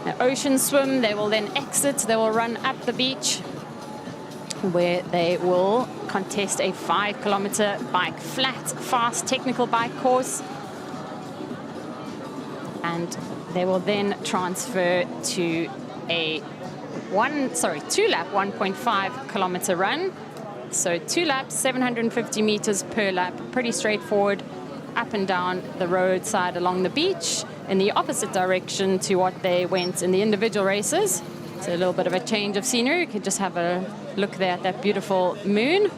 An ocean swim, they will then exit, they will run up the beach where they will contest a 5-kilometer bike, flat, fast, technical bike course. And they will then transfer to a 2-lap, 1.5-kilometer run. So 2 laps, 750 meters per lap, pretty straightforward, up and down the roadside along the beach in the opposite direction to what they went in the individual races. So a little bit of a change of scenery. You could just have a look there at that beautiful moon.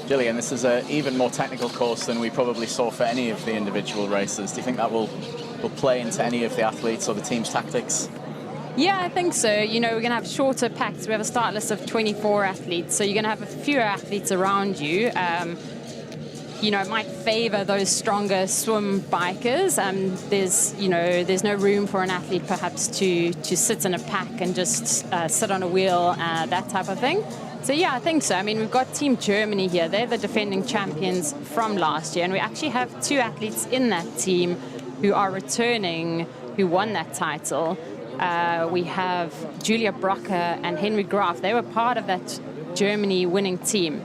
Gillian, this is an even more technical course than we probably saw for any of the individual races. Do you think that will play into any of the athletes or the team's tactics? Yeah, I think so. You know, we're going to have shorter packs. We have a start list of 24 athletes, so you're going to have fewer athletes around you. You know, it might favor those stronger swim bikers. There's no room for an athlete perhaps to sit in a pack and just sit on a wheel, that type of thing. So yeah, I think so. I mean, we've got Team Germany here. They're the defending champions from last year, and we actually have 2 athletes in that team who are returning, who won that title. We have Julia Brocker and Henry Graf. They were part of that Germany winning team.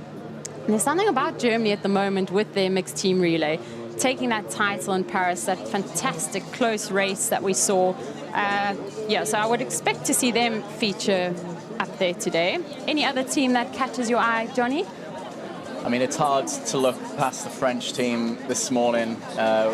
And there's something about Germany at the moment with their mixed team relay, taking that title in Paris, that fantastic close race that we saw. So I would expect to see them feature up there today. Any other team that catches your eye, Johnny? I mean, it's hard to look past the French team this morning.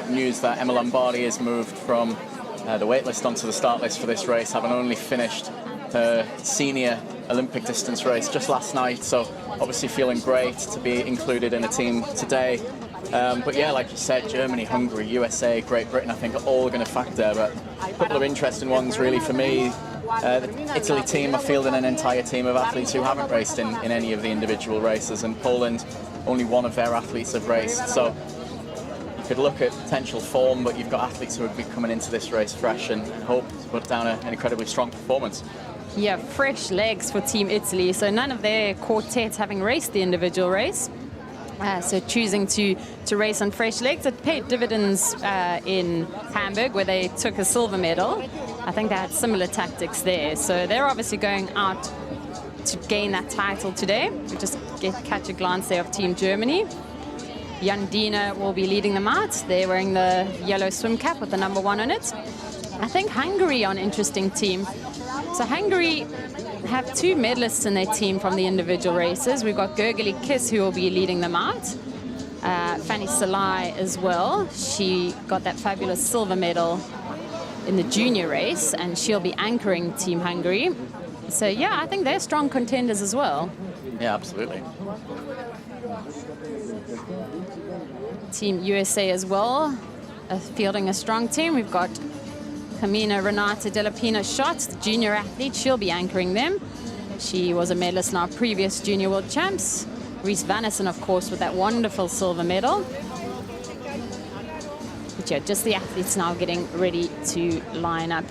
News that Emma Lombardi has moved from the waitlist onto the start list for this race, having only finished her senior Olympic distance race just last night. So obviously feeling great to be included in a team today. But yeah, like you said, Germany, Hungary, USA, Great Britain, I think are all going to factor. But a couple of interesting ones really for me. The Italy team are fielding an entire team of athletes who haven't raced in any of the individual races, and Poland, only one of their athletes have raced. So you could look at potential form, but you've got athletes who would be coming into this race fresh and hope to put down an incredibly strong performance. Yeah, fresh legs for Team Italy. So none of their quartet having raced the individual race. So choosing to race on fresh legs. It paid dividends in Hamburg, where they took a silver medal. I think they had similar tactics there. So they're obviously going out to gain that title today. We just catch a glance there of Team Germany. Jan Diener will be leading them out. They're wearing the yellow swim cap with the number 1 on it. I think Hungary are an interesting team. So Hungary have 2 medalists in their team from the individual races. We've got Gergely Kiss, who will be leading them out. Fanny Salai as well. She got that fabulous silver medal in the junior race, and she'll be anchoring Team Hungary. So yeah, I think they're strong contenders as well. Yeah, absolutely. Team USA as well, fielding a strong team. We've got Camina Renata Della Pina Schott, the junior athlete. She'll be anchoring them. She was a medalist in our previous Junior World Champs. Reese Vannison, of course, with that wonderful silver medal. But yeah, just the athletes now getting ready to line up.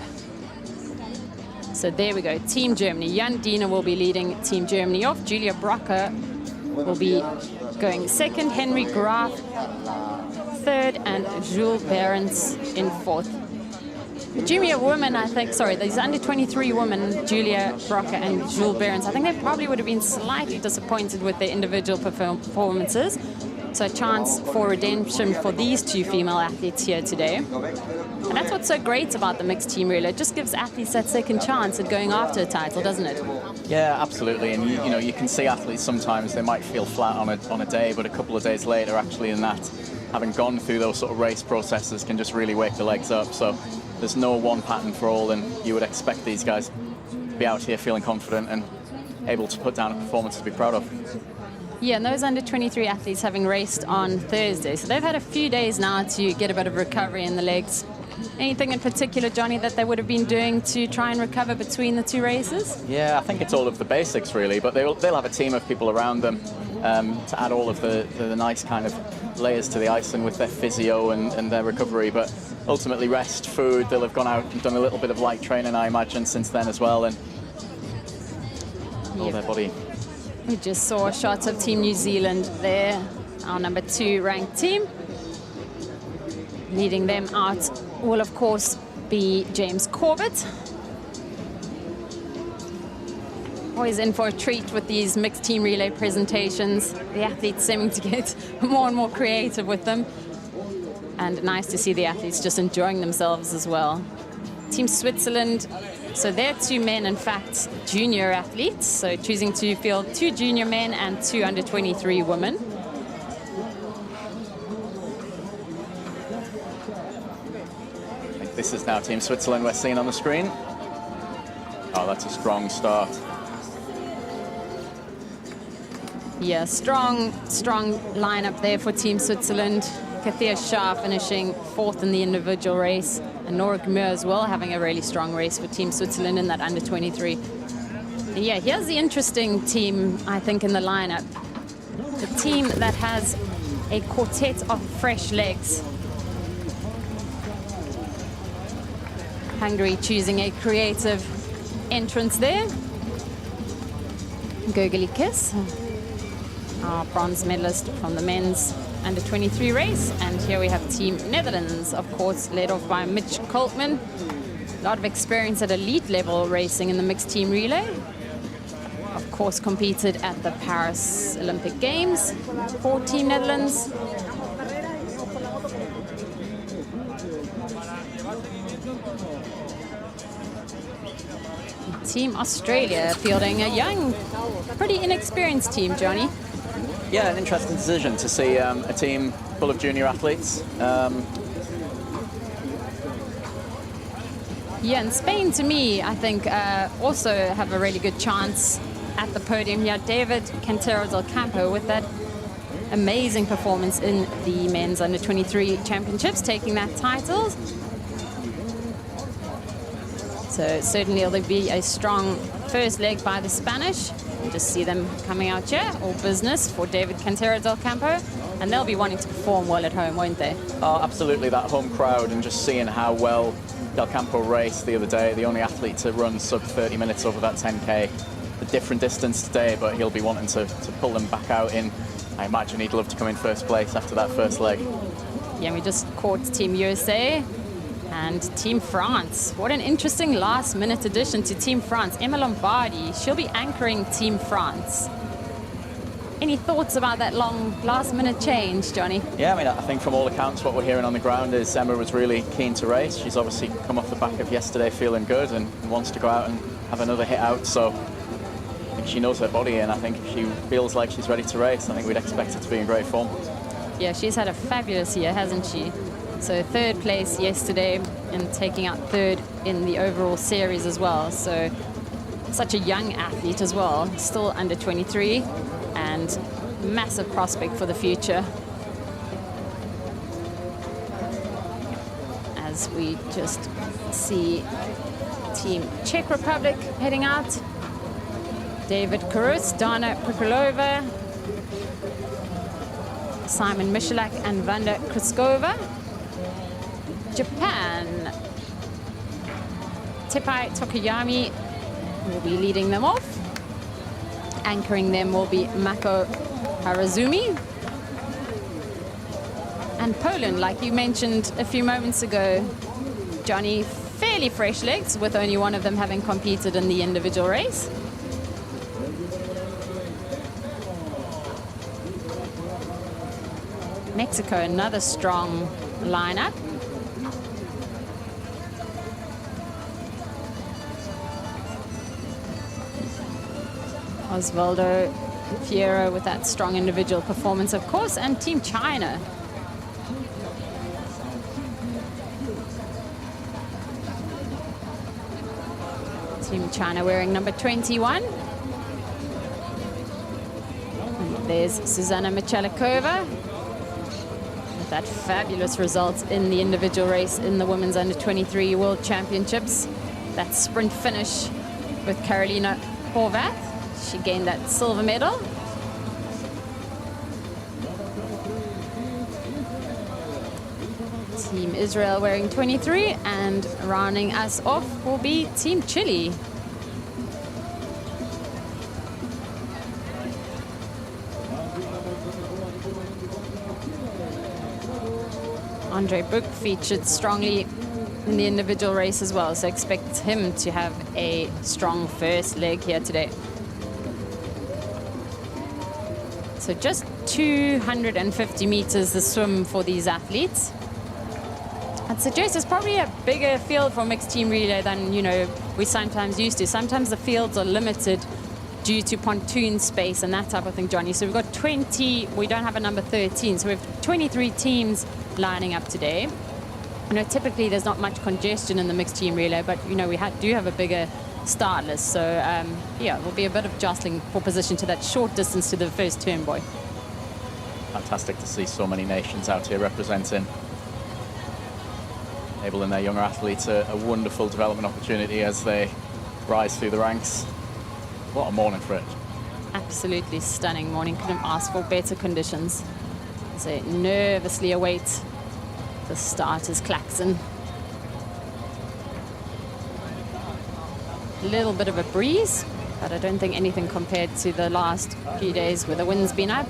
So there we go, Team Germany. Jan Diener will be leading Team Germany off. Julia Brocker will be going second. Henry Graf third, and Jules Behrens in fourth. The junior women, these under 23 women, Julia Brocker and Jules Behrens, I think they probably would have been slightly disappointed with their individual performances. So a chance for redemption for these 2 female athletes here today. And that's what's so great about the mixed team relay. It just gives athletes that second chance at going after a title, doesn't it? Yeah, absolutely. And you can see athletes sometimes they might feel flat on a day, but a couple of days later, actually, in that, having gone through those sort of race processes, can just really wake the legs up. So there's no one pattern for all, and you would expect these guys to be out here feeling confident and able to put down a performance to be proud of. Yeah, and those under 23 athletes having raced on Thursday, so they've had a few days now to get a bit of recovery in the legs. Anything in particular, Johnny, that they would have been doing to try and recover between the 2 races? Yeah, I think it's all of the basics really, but they'll have a team of people around them to add all of the nice kind of layers to the icing with their physio and their recovery. But ultimately, rest, food, they'll have gone out and done a little bit of light training, I imagine, since then as well, and all their body. We just saw shots of Team New Zealand there. our number 2 ranked team. Leading them out will, of course, be James Corbett. Always in for a treat with these mixed team relay presentations. The athletes seeming to get more and more creative with them. And nice to see the athletes just enjoying themselves as well. Team Switzerland, so they're 2 men, in fact, junior athletes. So choosing to field 2 junior men and 2 under 23 women. This is now Team Switzerland we're seeing on the screen. Oh, that's a strong start. Yeah, strong lineup there for Team Switzerland. Kathia Shah finishing 4th in the individual race, and Nora Gmur as well having a really strong race for Team Switzerland in that under 23. And yeah, here's the interesting team, I think, in the lineup. The team that has a quartet of fresh legs. Hungary choosing a creative entrance there. Gurgly Kiss, our bronze medalist from the men's under 23 race. And here we have Team Netherlands, of course, led off by Mitch Coltman. A lot of experience at elite level racing in the mixed team relay. Of course, competed at the Paris Olympic Games for Team Netherlands. Team Australia fielding a young, pretty inexperienced team, Johnny. Yeah, an interesting decision to see a team full of junior athletes. Yeah, and Spain, to me, I think, also have a really good chance at the podium here. David Cantero del Campo with that amazing performance in the men's under 23 championships, taking that title. So certainly there'll be a strong first leg by the Spanish. You just see them coming out here, all business for David Cantero del Campo. And they'll be wanting to perform well at home, won't they? Oh, absolutely, that home crowd, and just seeing how well Del Campo raced the other day, the only athlete to run sub 30 minutes over that 10K. A different distance today, but he'll be wanting to pull them back out in. I imagine he'd love to come in first place after that first leg. Yeah, we just caught Team USA and Team France. What an interesting last-minute addition to Team France. Emma Lombardi, she'll be anchoring Team France. Any thoughts about that long last-minute change, Johnny? Yeah, I mean, I think from all accounts, what we're hearing on the ground is Emma was really keen to race. She's obviously come off the back of yesterday feeling good and wants to go out and have another hit out. So I think she knows her body, and I think if she feels like she's ready to race, I think we'd expect her to be in great form. Yeah, she's had a fabulous year, hasn't she? So 3rd place yesterday and taking out 3rd in the overall series as well. So such a young athlete as well, still under 23, and massive prospect for the future. As we just see Team Czech Republic heading out. David Karus, Dana Prikolova, Simon Michalak and Vanda Kriskova. Japan, Tepai Tokuyami will be leading them off. Anchoring them will be Mako Harazumi. And Poland, like you mentioned a few moments ago, Johnny, fairly fresh legs, with only one of them having competed in the individual race. Mexico, another strong lineup. Osvaldo Fierro with that strong individual performance, of course, and Team China. Team China wearing number 21. And there's Susanna Michalikova with that fabulous result in the individual race in the Women's Under 23 World Championships. That sprint finish with Karolina Horvath. She gained that silver medal. Team Israel wearing 23, and rounding us off will be Team Chile. Andre Book featured strongly in the individual race as well, so expect him to have a strong first leg here today. So just 250 meters the swim for these athletes. I'd suggest it's probably a bigger field for mixed team relay than, you know, we sometimes used to. Sometimes the fields are limited due to pontoon space and that type of thing, Johnny. So we've got 20, we don't have a number 13, so we have 23 teams lining up today. You know, typically there's not much congestion in the mixed team relay, but, you know, we do have a bigger start list. So, yeah, there'll be a bit of jostling for position to that short distance to the first turn, boy. Fantastic to see so many nations out here representing, enabling their younger athletes a wonderful development opportunity as they rise through the ranks. What a morning for it. Absolutely stunning morning. Couldn't ask for better conditions. As they nervously await the starter's klaxon. A little bit of a breeze, but I don't think anything compared to the last few days where the wind's been up.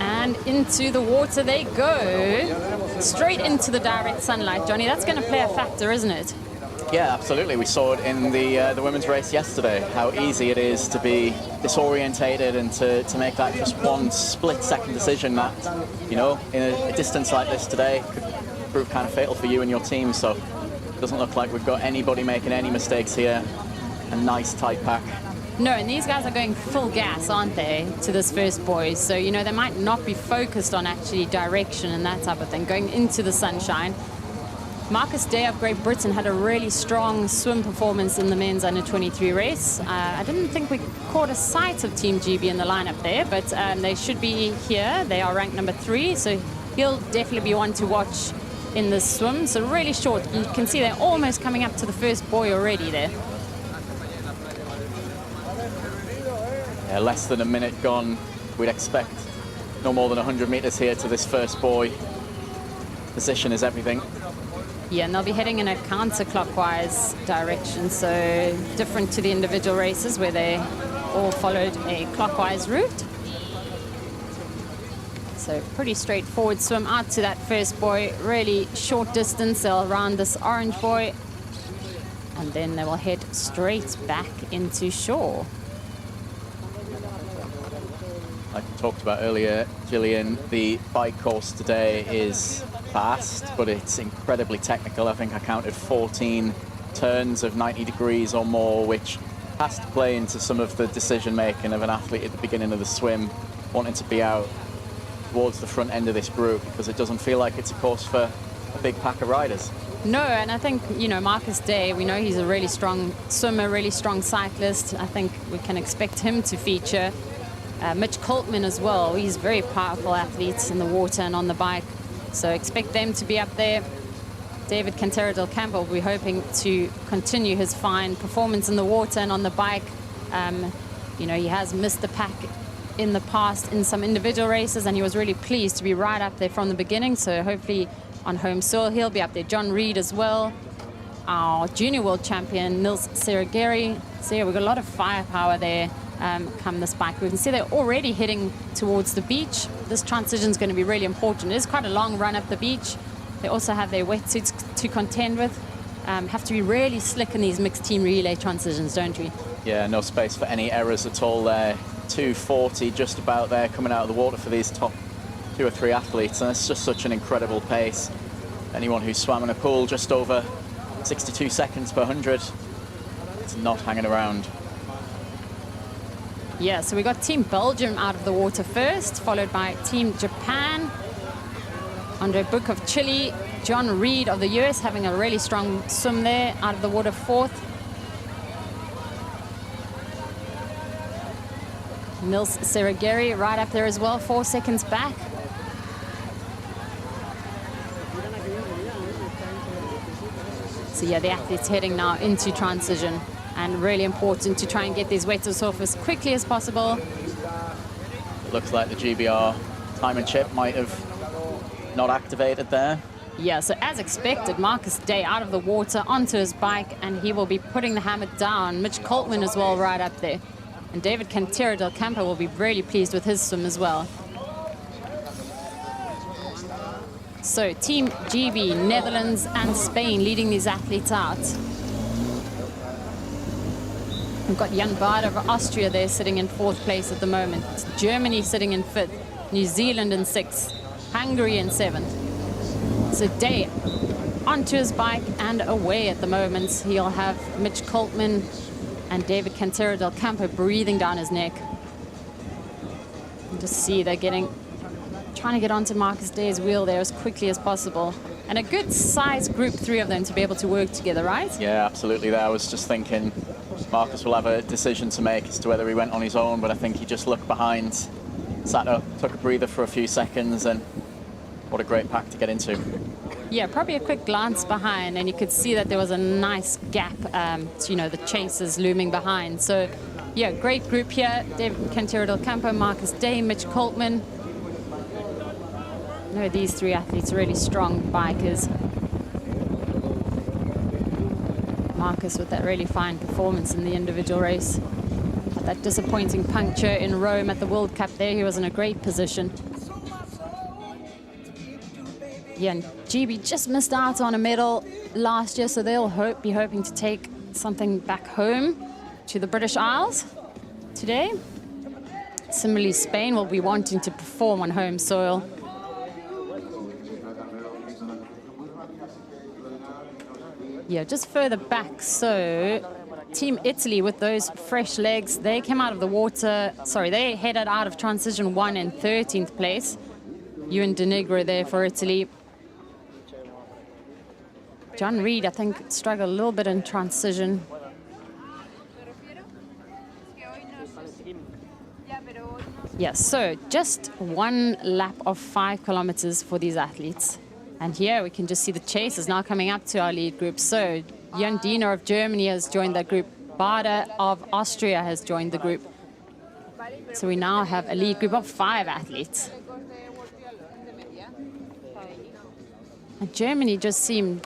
And into the water they go, straight into the direct sunlight. Johnny, that's going to play a factor, isn't it? Yeah, absolutely. We saw it in the women's race yesterday, how easy it is to be disorientated and to make that just one split-second decision that, you know, in a distance like this today could prove kind of fatal for you and your team. So it doesn't look like we've got anybody making any mistakes here. A nice tight pack. No, and these guys are going full gas, aren't they, to this first buoy? So, you know, they might not be focused on actually direction and that type of thing, going into the sunshine. Marcus Day of Great Britain had a really strong swim performance in the men's under-23 race. I didn't think we caught a sight of Team GB in the lineup there, but they should be here. They are ranked number 3, so he'll definitely be one to watch in this swim. So really short. You can see they're almost coming up to the first buoy already there. Yeah, less than a minute gone. We'd expect no more than 100 meters here to this first buoy. Position is everything. Yeah, and they'll be heading in a counterclockwise direction, so different to the individual races where they all followed a clockwise route. So pretty straightforward swim out to that first buoy. Really short distance. They'll round this orange buoy, and then they will head straight back into shore. Like we talked about earlier, Gillian, the bike course today is fast, but it's incredibly technical. I think I counted 14 turns of 90 degrees or more, which has to play into some of the decision making of an athlete at the beginning of the swim, wanting to be out towards the front end of this group, because it doesn't feel like it's a course for a big pack of riders. No, and I think, you know, Marcus Day, we know he's a really strong swimmer, really strong cyclist. I think we can expect him to feature. Mitch Coltman as well. He's a very powerful athlete in the water and on the bike. So expect them to be up there. David Cantera del Campo, we're hoping to continue his fine performance in the water and on the bike. You know, he has missed the pack in the past in some individual races, and he was really pleased to be right up there from the beginning. So hopefully on home soil, he'll be up there. John Reed as well. Our junior world champion, Nils Serigeri. So yeah, we've got a lot of firepower there. Come this bike. We can see they're already heading towards the beach. This transition is going to be really important. It is quite a long run up the beach. They also have their wetsuits to contend with. Have to be really slick in these mixed team relay transitions, don't we? Yeah, no space for any errors at all there. 2:40 just about there coming out of the water for these top 2 or 3 athletes, and it's just such an incredible pace. Anyone who's swam in a pool just over 62 seconds per 100, it's not hanging around. Yeah, so we got Team Belgium out of the water first, followed by Team Japan. Andre Book of Chile, John Reed of the US having a really strong swim there, out of the water 4th. Nils Serigeri right up there as well, 4 seconds back. So yeah, the athletes heading now into transition. And really important to try and get these wetsuits off as quickly as possible. Looks like the GBR time and chip might have not activated there. Yeah, so as expected, Marcus Day out of the water onto his bike, and he will be putting the hammer down. Mitch Coltman as well right up there. And David Cantero del Campo will be really pleased with his swim as well. So Team GB, Netherlands and Spain leading these athletes out. We've got Jan Baarder of Austria there sitting in 4th place at the moment. Germany sitting in 5th. New Zealand in 6th. Hungary in 7th. So Day onto his bike and away at the moment. He'll have Mitch Coltman and David Cantero del Campo breathing down his neck. You just see they're trying to get onto Marcus Day's wheel there as quickly as possible. And a good size group, 3 of them, to be able to work together, right? Yeah, absolutely. There, I was just thinking Marcus will have a decision to make as to whether he went on his own, but I think he just looked behind, sat up, took a breather for a few seconds, and what a great pack to get into. Yeah, probably a quick glance behind, and you could see that there was a nice gap to, the chasers looming behind. So, yeah, great group here. David Cantero del Campo, Marcus Day, Mitch Coltman. No, these 3 athletes are really strong bikers. Marcus with that really fine performance in the individual race. But that disappointing puncture in Rome at the World Cup there, he was in a great position. Yeah, and GB just missed out on a medal last year, so they'll be hoping to take something back home to the British Isles today. Similarly, Spain will be wanting to perform on home soil. Yeah, just further back, so Team Italy with those fresh legs, they came out of the water, they headed out of transition 1 in 13th place. Ewan De Negro there for Italy. John Reed, I think, struggled a little bit in transition. Yes, so just 1 lap of 5 kilometers for these athletes. And here we can just see the chasers now coming up to our lead group. So Jan Diener of Germany has joined that group. Baarder of Austria has joined the group. So we now have a lead group of 5 athletes. And Germany just seem,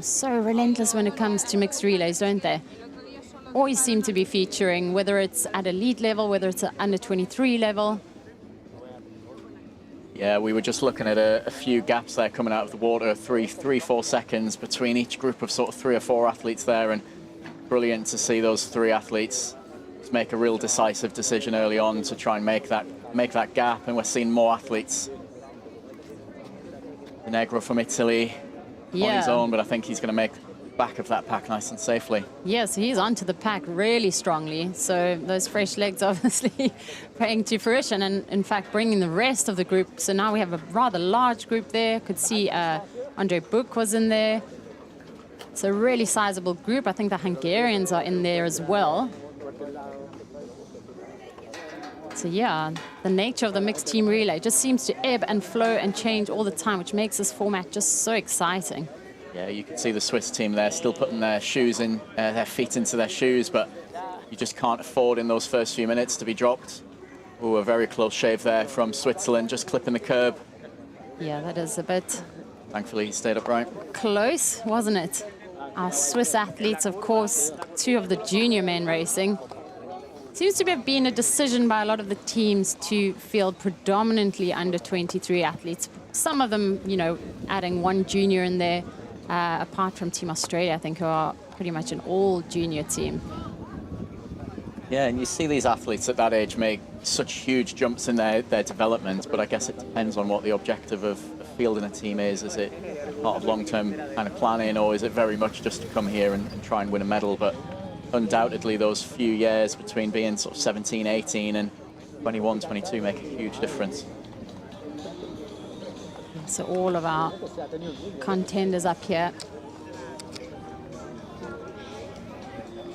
so relentless when it comes to mixed relays, don't they? Always seem to be featuring, whether it's at elite level, whether it's at under 23 level. Yeah, we were just looking at a few gaps there coming out of the water, 3-4 seconds between each group of sort of 3 or 4 athletes there, and brilliant to see those 3 athletes make a real decisive decision early on to try and make that gap, and we're seeing more athletes. Negro from Italy on his own, but I think he's going to make back of that pack nice and safely. Yes, he's onto the pack really strongly. So those fresh legs obviously paying to fruition, and in fact bringing the rest of the group. So now we have a rather large group there. Could see Andre Book was in there. It's a really sizable group. I think the Hungarians are in there as well. So yeah, the nature of the mixed team relay just seems to ebb and flow and change all the time, which makes this format just so exciting. Yeah, you can see the Swiss team there still putting their shoes in, their feet into their shoes, but you just can't afford in those first few minutes to be dropped. Oh, a very close shave there from Switzerland, just clipping the curb. Yeah, that is a bit... Thankfully, he stayed upright. Close, wasn't it? Our Swiss athletes, of course, 2 of the junior men racing. Seems to have been a decision by a lot of the teams to field predominantly under 23 athletes. Some of them, adding 1 junior in there, apart from Team Australia, I think, who are pretty much an all-junior team. Yeah, and you see these athletes at that age make such huge jumps in their development, but I guess it depends on what the objective of fielding a team is. Is it part of long-term kind of planning, or is it very much just to come here and try and win a medal? But undoubtedly those few years between being sort of 17, 18 and 21, 22 make a huge difference. So all of our contenders up here.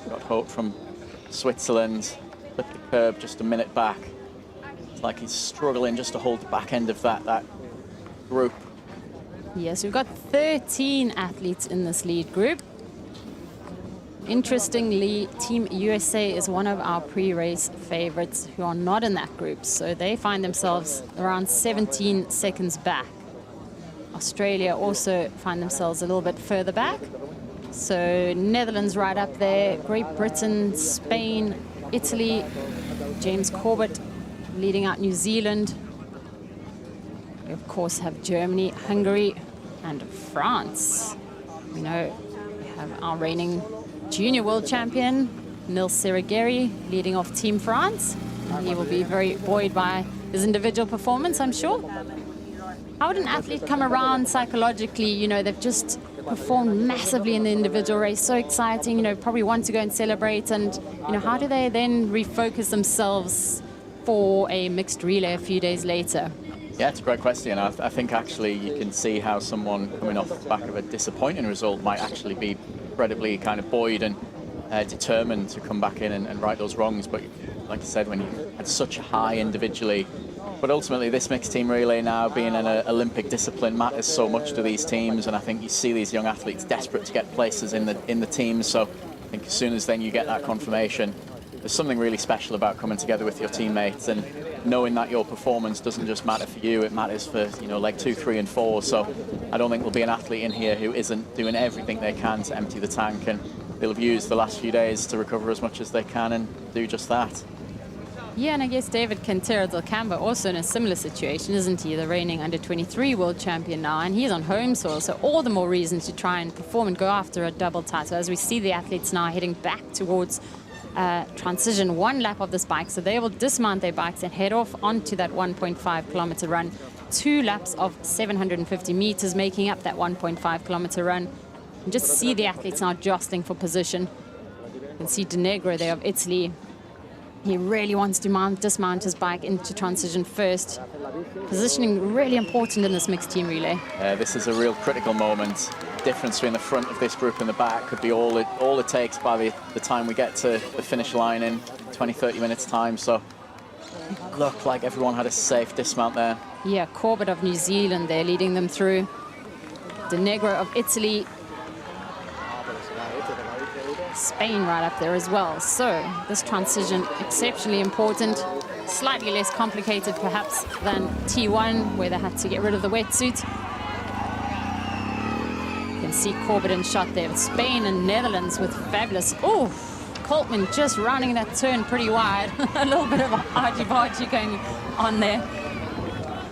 Got Hope from Switzerland, flipped the curb just a minute back. It's like he's struggling just to hold the back end of that group. Yes, we've got 13 athletes in this lead group. Interestingly, Team USA is one of our pre-race favorites who are not in that group. So they find themselves around 17 seconds back. Australia also find themselves a little bit further back. So Netherlands right up there, Great Britain, Spain, Italy, James Corbett leading out New Zealand. We of course have Germany, Hungary, and France. We know we have our reigning junior world champion, Nils Serigeri, leading off Team France. And he will be very buoyed by his individual performance, I'm sure. How would an athlete come around psychologically? You know, they've just performed massively in the individual race, so exciting, you know, probably want to go and celebrate. And, you know, how do they then refocus themselves for a mixed relay a few days later? Yeah, it's a great question. I think actually you can see how someone coming off the back of a disappointing result might actually be incredibly kind of buoyed and determined to come back in and right those wrongs. But like I said, when you had such a high individually, but ultimately this mixed team relay now being an Olympic discipline matters so much to these teams, and I think you see these young athletes desperate to get places in the teams. So I think as soon as then you get that confirmation, there's something really special about coming together with your teammates and knowing that your performance doesn't just matter for you, it matters for, you know, like 2, 3 and 4. So I don't think there'll be an athlete in here who isn't doing everything they can to empty the tank, and they'll have used the last few days to recover as much as they can and do just that. Yeah, and I guess David Quintero del Campo also in a similar situation, isn't he? The reigning under-23 world champion now, and he's on home soil, so all the more reason to try and perform and go after a double title. As we see the athletes now heading back towards transition, one lap of this bike, so they will dismount their bikes and head off onto that 1.5 kilometer run. 2 laps of 750 meters making up that 1.5 kilometer run. And just see the athletes now jostling for position. You can see De Negro there of Italy. He really wants to dismount his bike into transition first. Positioning really important in this mixed team relay. This is a real critical moment. Difference between the front of this group and the back could be all it takes by the time we get to the finish line in 20-30 minutes time. So it looked like everyone had a safe dismount there. Yeah, Corbett of New Zealand there leading them through. De Negro of Italy. Spain right up there as well. So this transition exceptionally important. Slightly less complicated perhaps than T1, where they had to get rid of the wetsuit. You can see Corbett in shot there with Spain and Netherlands with fabulous. Oh, Coltman just rounding that turn pretty wide. A little bit of a argy-bargy going on there.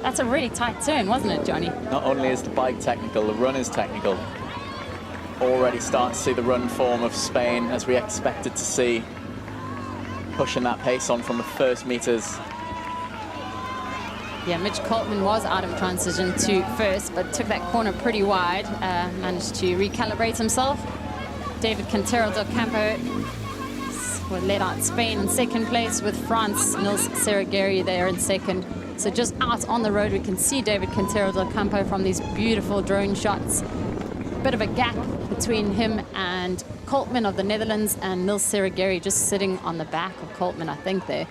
That's a really tight turn, wasn't it, Johnny? Not only is the bike technical, the run is technical. Already starting to see the run form of Spain as we expected to see, pushing that pace on from the first meters. Yeah, Mitch Coltman was out of transition to first, but took that corner pretty wide, managed to recalibrate himself. David Quintero del Campo led out Spain in second place, with France, Nils Serigeri there in second. So just out on the road, we can see David Quintero del Campo from these beautiful drone shots. Bit of a gap between him and Coltman of the Netherlands, and Nils Serigeri just sitting on the back of Coltman, I think, there.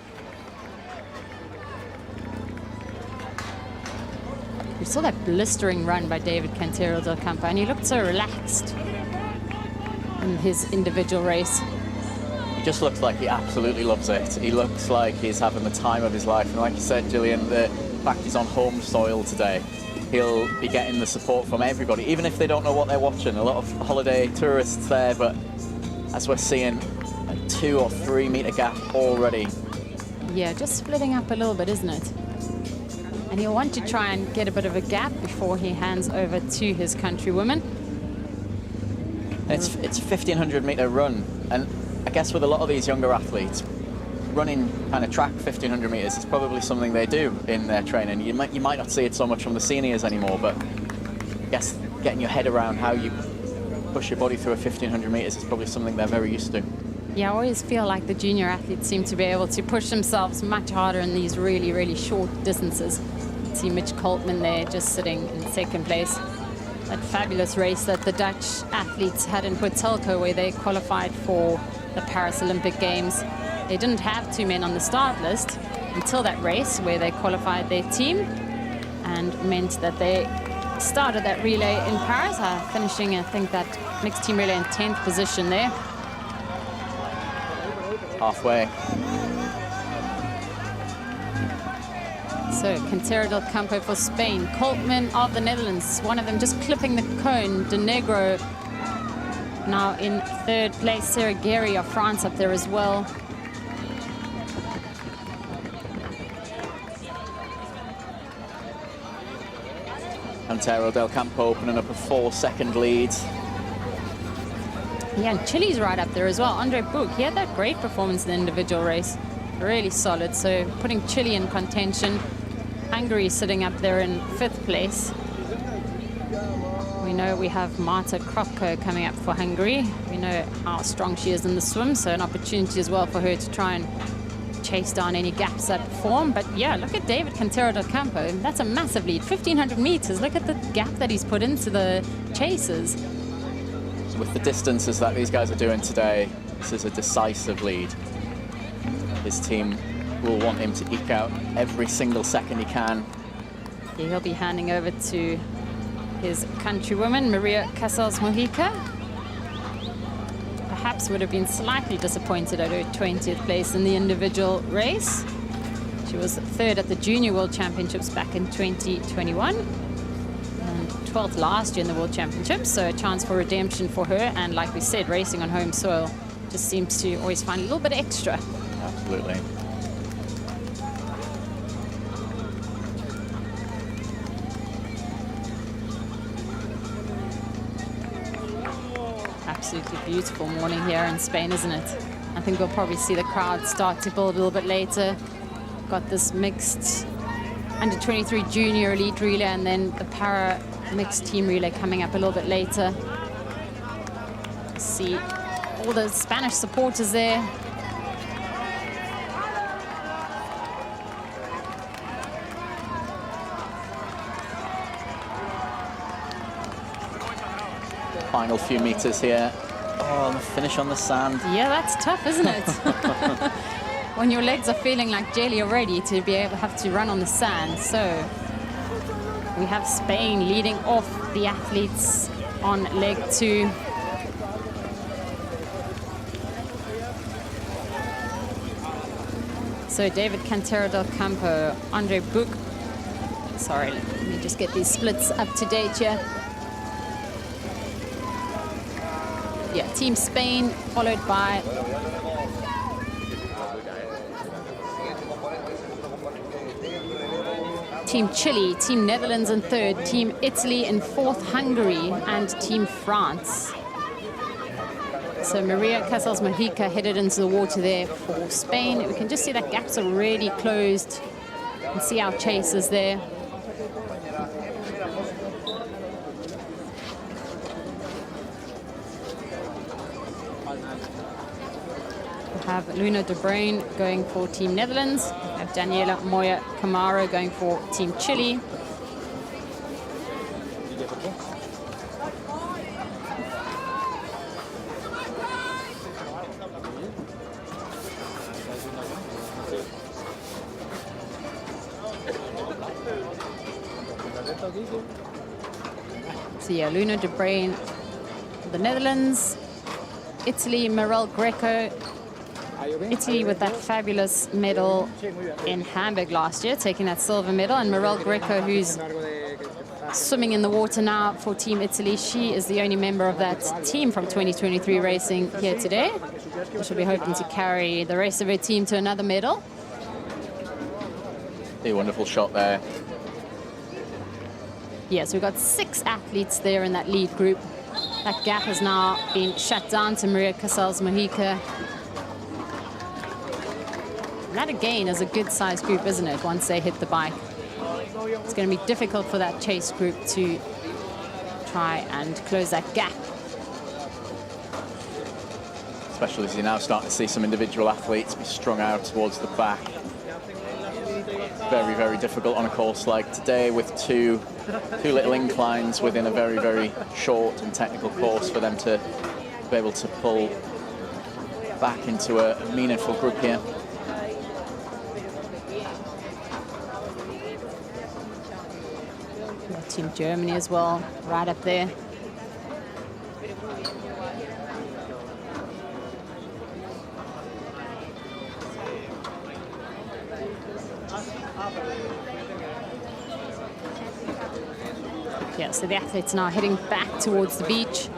We saw that blistering run by David Quintero del Campo, and he looked so relaxed in his individual race. He just looks like he absolutely loves it. He looks like he's having the time of his life. And like you said, Gillian, the fact he's on home soil today, he'll be getting the support from everybody, even if they don't know what they're watching. A lot of holiday tourists there, but as we're seeing, a 2 or 3 meter gap already. Yeah, just splitting up a little bit, isn't it? And he'll want to try and get a bit of a gap before he hands over to his countrywoman. It's a 1,500 meter run, and I guess with a lot of these younger athletes, running kind of track 1,500 meters is probably something they do in their training. You might not see it so much from the seniors anymore, but I guess getting your head around how you push your body through a 1,500 meters is probably something they're very used to. Yeah, I always feel like the junior athletes seem to be able to push themselves much harder in these really, really short distances. See Mitch Coltman there just sitting in second place. That fabulous race that the Dutch athletes had in Hotelco, where they qualified for the Paris Olympic Games. They didn't have 2 men on the start list until that race, where they qualified their team and meant that they started that relay in Paris, finishing, I think, that mixed team relay in 10th position there. halfway. So Quintero del Campo for Spain. Coltman of the Netherlands, one of them just clipping the cone. De Negro now in third place. Sarah Guerry of France up there as well. Quintero del Campo opening up a 4-second lead. Yeah, and Chile's right up there as well. Andre Book, he had that great performance in the individual race. Really solid, so putting Chile in contention. Hungary sitting up there in 5th place. We know we have Marta Kropko coming up for Hungary. We know how strong she is in the swim, so an opportunity as well for her to try and chase down any gaps that form. But yeah, look at David Quintero del Campo. That's a massive lead, 1,500 meters. Look at the gap that he's put into the chasers. With the distances that these guys are doing today, this is a decisive lead. His team will want him to eke out every single second he can. Yeah, he'll be handing over to his countrywoman, Maria Casals Mojica. Perhaps would have been slightly disappointed at her 20th place in the individual race. She was 3rd at the Junior World Championships back in 2021. And 12th last year in the World Championships, so a chance for redemption for her. And like we said, racing on home soil just seems to always find a little bit extra. Absolutely. Absolutely beautiful morning here in Spain, isn't it? I think we'll probably see the crowd start to build a little bit later. Got this mixed under 23 junior elite relay and then the para mixed team relay coming up a little bit later. See all the Spanish supporters there. Final few meters here. Oh, the finish on the sand. Yeah, that's tough, isn't it? When your legs are feeling like jelly already to be able to have to run on the sand. So we have Spain leading off the athletes on leg 2. So David Quintero del Campo, Andre Book. Sorry, let me just get these splits up to date here. Yeah, Team Spain, followed by Team Chile, Team Netherlands in 3rd, Team Italy in 4th, Hungary, and Team France. So Maria Casals Mojica headed into the water there for Spain. We can just see that gap's already closed and see our chasers there. We have Luna de Bruin going for Team Netherlands. We have Daniela Moya Camaro going for Team Chile. So yeah, Luna de Bruin, the Netherlands. Italy, Mirelle Greco. Italy with that fabulous medal in Hamburg last year, taking that silver medal. And Mirelle Greco, who's swimming in the water now for Team Italy. She is the only member of that team from 2023 racing here today. She'll be hoping to carry the rest of her team to another medal. A wonderful shot there. Yes, we've got 6 athletes there in that lead group. That gap has now been shut down to Maria Casals Mojica. That again is a good sized group, isn't it, once they hit the bike? It's going to be difficult for that chase group to try and close that gap. Especially as you now start to see some individual athletes be strung out towards the back. Very, very difficult on a course like today with two little inclines within a very, very short and technical course for them to be able to pull back into a meaningful group here. Team Germany as well, right up there. Yeah, so the athletes now heading back towards the beach.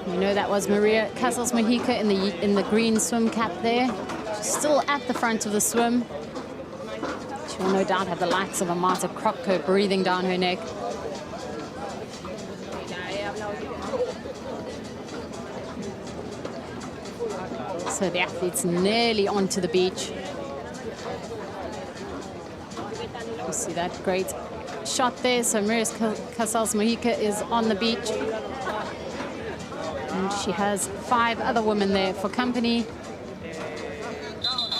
You know that was Maria Casals-Mojica in the green swim cap there. She's still at the front of the swim. She will no doubt have the likes of a Marta Kropko breathing down her neck. So the athletes nearly onto the beach. You see that great shot there. So Maria Casals-Mojica is on the beach. And she has 5 other women there for company.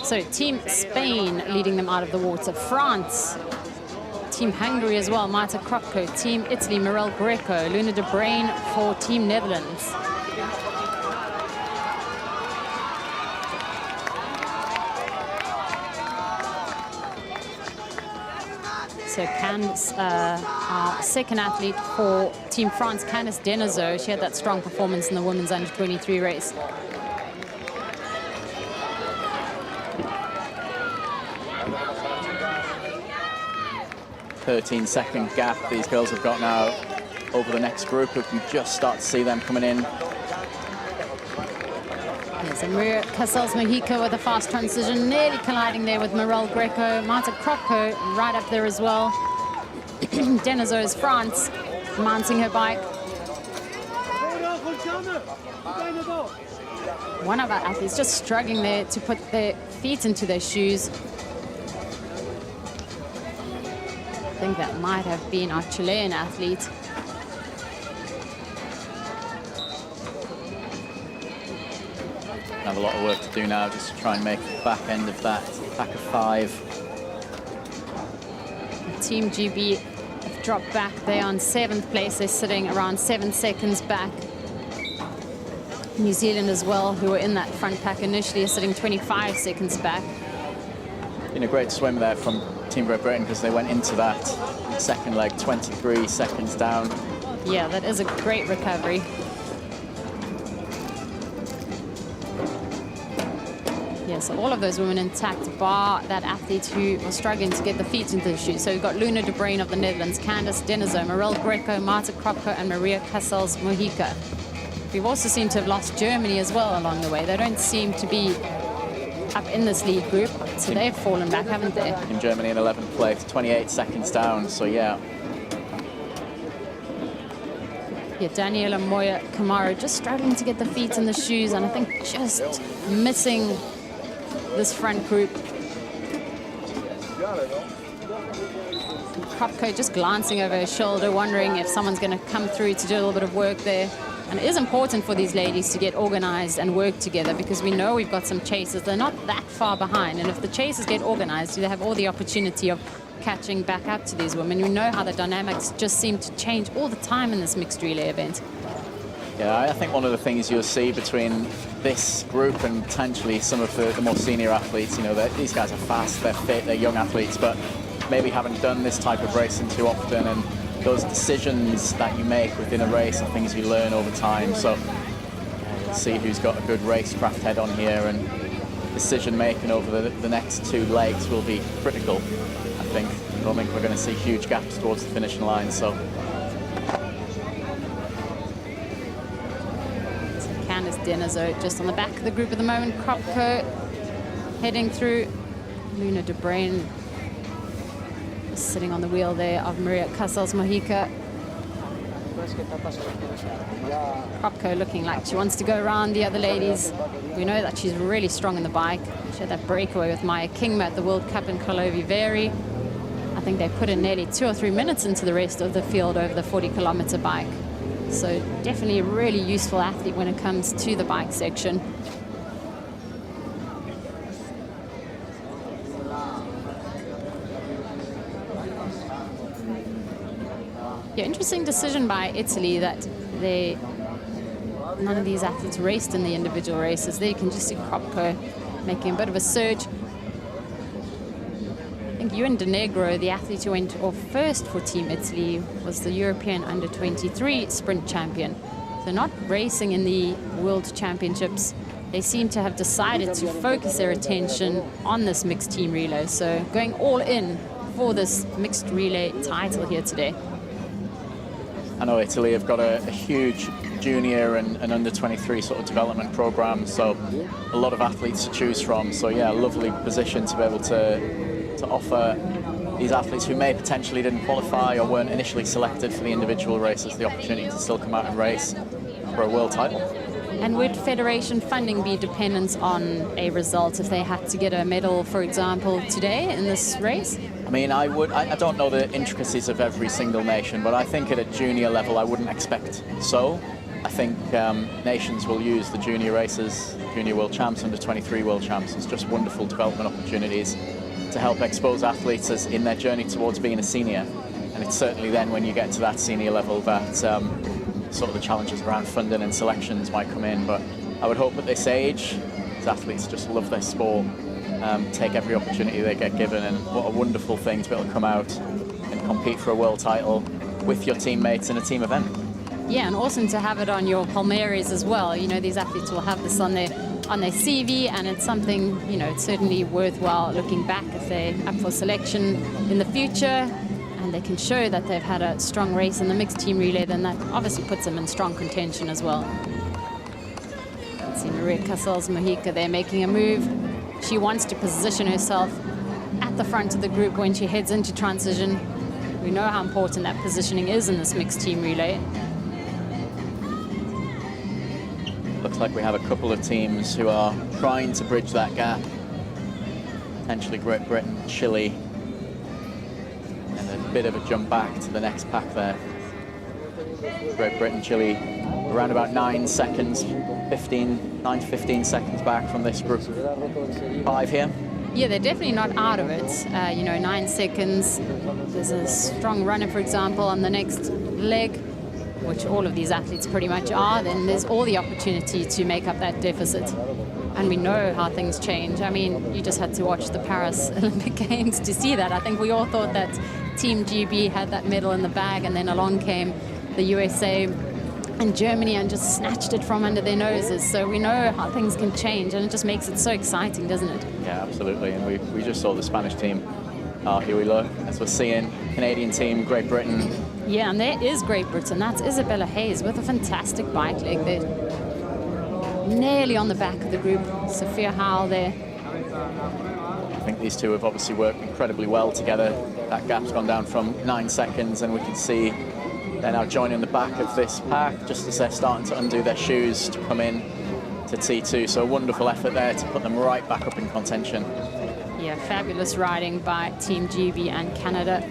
So Team Spain leading them out of the water. France, Team Hungary as well, Marta Kropko. Team Italy, Mirelle Greco. Luna de Bruin for Team Netherlands. So Candice, our second athlete for Team France, Candice Denezeau, she had that strong performance in the women's under-23 race. A 13-second gap these girls have got now over the next group. We can just start to see them coming in. There's Maria Casals-Mojica with a fast transition, nearly colliding there with Mirelle Greco. Marta Kropko right up there as well. Denezeau is France, mounting her bike. One of our athletes just struggling there to put their feet into their shoes. I think that might have been our Chilean athlete. Have a lot of work to do now just to try and make the back end of that pack of 5. Team GB have dropped back. They're on 7th place. They're sitting around 7 seconds back. New Zealand as well, who were in that front pack initially, are sitting 25 seconds back. Been a great swim there from Team Great Britain because they went into that second leg 23 seconds down. Yeah, that is a great recovery. Yeah, so all of those women intact, bar that athlete who was struggling to get the feet into the shoes. So we've got Luna de Bruin of the Netherlands, Candice Denezeau, Mirelle Greco, Marta Kropko, and Maria Casals-Mojica. We've also seemed to have lost Germany as well along the way. They don't seem to be up in this lead group, so they've fallen back, haven't they? In Germany in 11th place, 28 seconds down, so yeah. Yeah, Daniela Moya Camaro just struggling to get the feet in the shoes, and I think just missing this front group. Kropko just glancing over her shoulder, wondering if someone's going to come through to do a little bit of work there. And it is important for these ladies to get organized and work together because we know we've got some chasers. They're not that far behind. And if the chasers get organized, they have all the opportunity of catching back up to these women. You know how the dynamics just seem to change all the time in this mixed relay event. Yeah, I think one of the things you'll see between this group and potentially some of the more senior athletes, you know, these guys are fast, they're fit, they're young athletes, but maybe haven't done this type of racing too often, and those decisions that you make within a race are things you learn over time. So we'll see who's got a good racecraft head on here, and decision making over the next 2 legs will be critical, I think. I don't think we're going to see huge gaps towards the finishing line. So Candice Denezeau just on the back of the group at the moment. Kropko heading through. Luna de Bruin sitting on the wheel there of Maria Casals-Mojica. Kropko looking like she wants to go around the other ladies. We know that she's really strong in the bike. She had that breakaway with Maya Kingma at the World Cup in Karlovy Vary. I think they put in nearly 2 or 3 minutes into the rest of the field over the 40-kilometer bike. So definitely a really useful athlete when it comes to the bike section. Yeah, interesting decision by Italy that none of these athletes raced in the individual races. There you can just see Kropko making a bit of a surge. I think Ewan De Negro, the athlete who went off first for Team Italy, was the European Under-23 sprint champion. So not racing in the World Championships they seem to have decided to focus their attention on this mixed team relay. So going all in for this mixed relay title here today. I know Italy have got a huge junior and under 23 sort of development program, so a lot of athletes to choose from. So yeah, a lovely position to be able to offer these athletes who may potentially didn't qualify or weren't initially selected for the individual races the opportunity to still come out and race for a world title. And would federation funding be dependent on a result if they had to get a medal, for example, today in this race? I mean, I don't know the intricacies of every single nation, but I think at a junior level I wouldn't expect so. I think nations will use the junior races, junior world champs, under 23 world champs, as just wonderful development opportunities to help expose athletes as in their journey towards being a senior. And it's certainly then when you get to that senior level that sort of the challenges around funding and selections might come in. But I would hope at this age, as athletes just love their sport, take every opportunity they get given, and what a wonderful thing to be able to come out and compete for a world title with your teammates in a team event. Yeah, and awesome to have it on your palmares as well. You know, these athletes will have this on their CV, and it's something, you know, it's certainly worthwhile looking back if they're up for selection in the future, and they can show that they've had a strong race in the mixed team relay, then that obviously puts them in strong contention as well. You see Maria Casals-Mojica there making a move. She wants to position herself at the front of the group when she heads into transition. We know how important that positioning is in this mixed team relay. Looks like we have a couple of teams who are trying to bridge that gap. Potentially Great Britain, Chile, and a bit of a jump back to the next pack there. Great Britain, Chile, around about 9 to 15 seconds back from this group 5 here. Yeah, they're definitely not out of it. 9 seconds. There's a strong runner, for example, on the next leg, which all of these athletes pretty much are. Then there's all the opportunity to make up that deficit. And we know how things change. I mean, you just had to watch the Paris Olympic Games to see that. I think we all thought that Team GB had that medal in the bag, and then along came the USA and Germany and just snatched it from under their noses. So we know how things can change, and it just makes it so exciting, doesn't it? Yeah, absolutely. And we just saw the Spanish team. Here we look, as we're seeing, Canadian team, Great Britain. Yeah, and there is Great Britain. That's Isabella Hayes with a fantastic bike leg there. Nearly on the back of the group. Sophia Howell there. I think these two have obviously worked incredibly well together. That gap's gone down from 9 seconds, and we can see they're now joining the back of this pack just as they're starting to undo their shoes to come in to T2. So a wonderful effort there to put them right back up in contention. Yeah, fabulous riding by Team GB and Canada.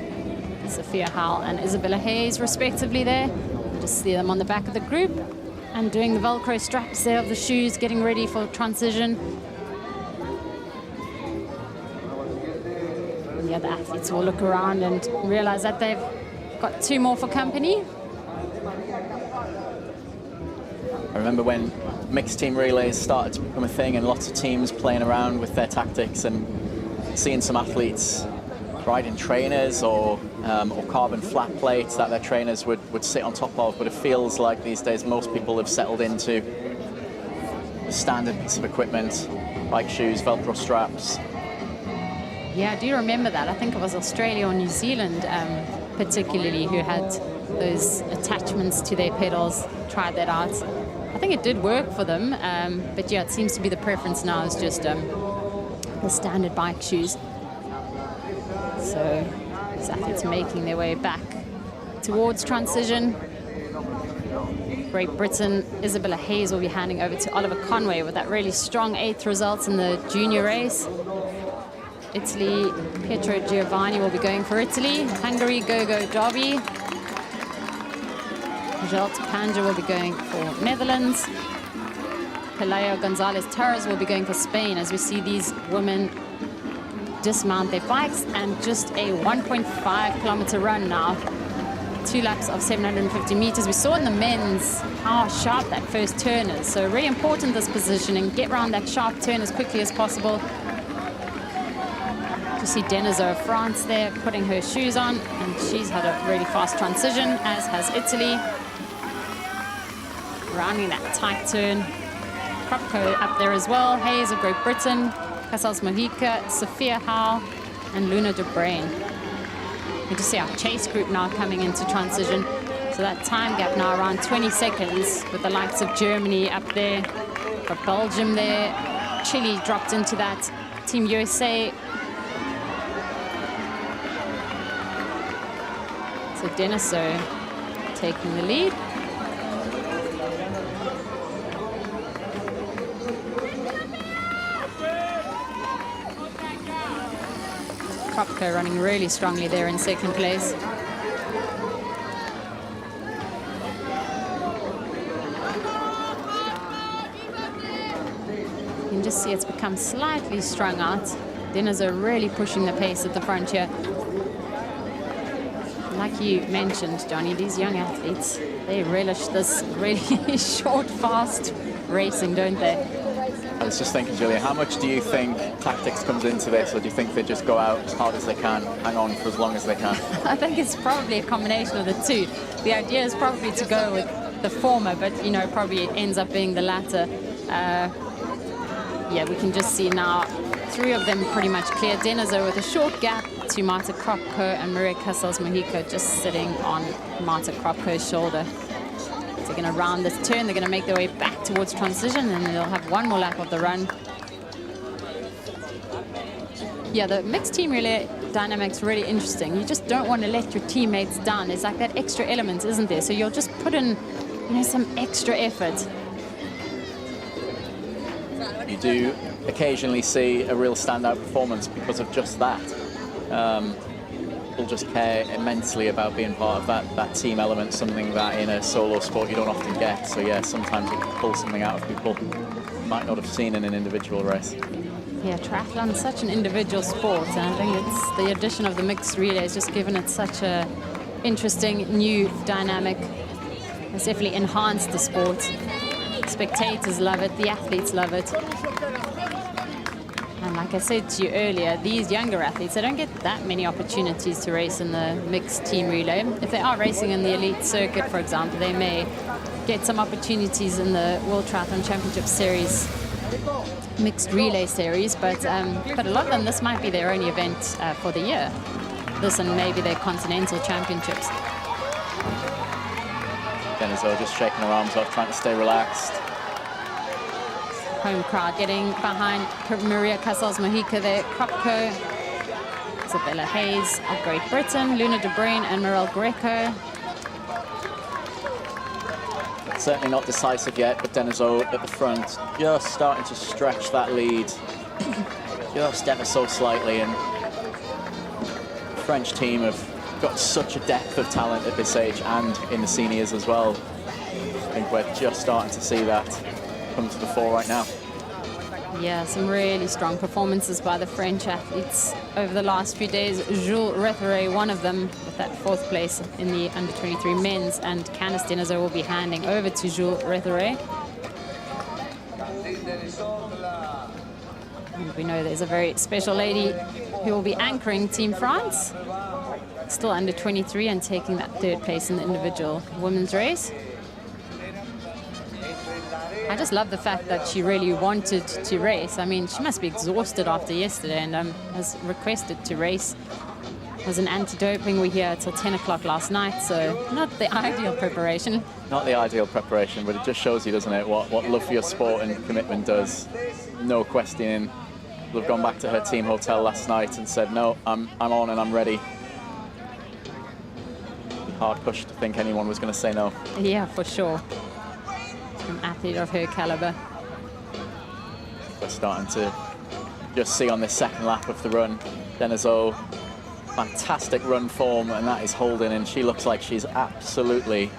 Sophia Howell and Isabella Hayes, respectively there. You just see them on the back of the group and doing the Velcro straps there of the shoes, getting ready for transition. And the other athletes will look around and realize that they've got 2 more for company. I remember when mixed team relays started to become a thing and lots of teams playing around with their tactics and seeing some athletes riding trainers or carbon flat plates that their trainers would sit on top of, but it feels like these days most people have settled into a standard piece of equipment, bike shoes, Velcro straps. Yeah, I do remember that. I think it was Australia or New Zealand particularly who had those attachments to their pedals, tried that out. I think it did work for them, but yeah, it seems to be the preference now is just the standard bike shoes. So these athletes making their way back towards transition. Great Britain, Isabella Hayes will be handing over to Oliver Conway with that really strong 8th result in the junior race. Italy, Pietro Giovanni will be going for Italy. Hungary, Gogo Dobby. Gelt Panja will be going for Netherlands. Pelayo Gonzalez Torres will be going for Spain, as we see these women dismount their bikes and just a 1.5 kilometer run now. 2 laps of 750 meters. We saw in the men's how sharp that first turn is. So really important, this positioning. Get around that sharp turn as quickly as possible. You see Denizo of France there putting her shoes on, and she's had a really fast transition, as has Italy. Rounding that tight turn. Kropko up there as well. Hayes of Great Britain, Casals Mojica, Sophia Howe, and Luna de Bruin. You just see our chase group now coming into transition. So that time gap now around 20 seconds with the likes of Germany up there. Got Belgium there. Chile dropped into that. Team USA. So Deniso taking the lead. Kropko running really strongly there in second place. You can just see it's become slightly strung out. Deniso really pushing the pace at the front here. Like you mentioned, Johnny, these young athletes, they relish this really short, fast racing, don't they? I was just thinking, Julia, how much do you think tactics comes into this, or do you think they just go out as hard as they can, hang on for as long as they can? I think it's probably a combination of the two. The idea is probably to go with the former, but, you know, probably it ends up being the latter. Yeah, we can just see now 3 of them pretty much clear. Deniso with a short gap to Marta Kropko, and Maria Casals Mojica just sitting on Marta Kropko's shoulder. They're going to round this turn. They're going to make their way back towards transition, and they'll have one more lap of the run. Yeah, the mixed team relay dynamic's really interesting. You just don't want to let your teammates down. There's like that extra element, isn't there? So you'll just put in, you know, some extra effort. You do occasionally see a real standout performance because of just that. People just care immensely about being part of that team element, something that in a solo sport you don't often get. So yeah, sometimes you can pull something out of people you might not have seen in an individual race. Yeah, triathlon is such an individual sport, and I think it's the addition of the mixed relay has just given it such a interesting new dynamic. It's definitely enhanced the sport. Spectators love it, the athletes love it. And like I said to you earlier, these younger athletes, they don't get that many opportunities to race in the mixed team relay. If they are racing in the elite circuit, for example, they may get some opportunities in the World Triathlon Championship Series, mixed relay series, but a lot of them, this might be their only event for the year. This and maybe their continental championships. Deniso just shaking her arms off, trying to stay relaxed. Home crowd getting behind Maria Casals Mojica there, Kropko, Isabella Hayes of Great Britain, Luna de Bruin and Mirelle Greco. Certainly not decisive yet, but Deniso at the front, just starting to stretch that lead, just ever so slightly. And the French team have got such a depth of talent at this age and in the seniors as well. I think we're just starting to see that come to the fore right now. Yeah, some really strong performances by the French athletes over the last few days. Jules Retheret, one of them, with that 4th place in the under-23 men's, and Candice Deniso will be handing over to Jules Retheret. And we know there's a very special lady who will be anchoring Team France, still under 23 and taking that 3rd place in the individual women's race. I just love the fact that she really wanted to race. I mean, she must be exhausted after yesterday, and has requested to race. It was an anti-doping. We're here till 10 o'clock last night, so not the ideal preparation. Not the ideal preparation, but it just shows you, doesn't it, what love for your sport and commitment does. No questioning. We've gone back to her team hotel last night and said, no, I'm on and I'm ready. Hard push to think anyone was going to say no. Yeah, for sure. An athlete of her caliber. We're starting to just see on this second lap of the run, Deniso, fantastic run form, and that is holding, and she looks like she's absolutely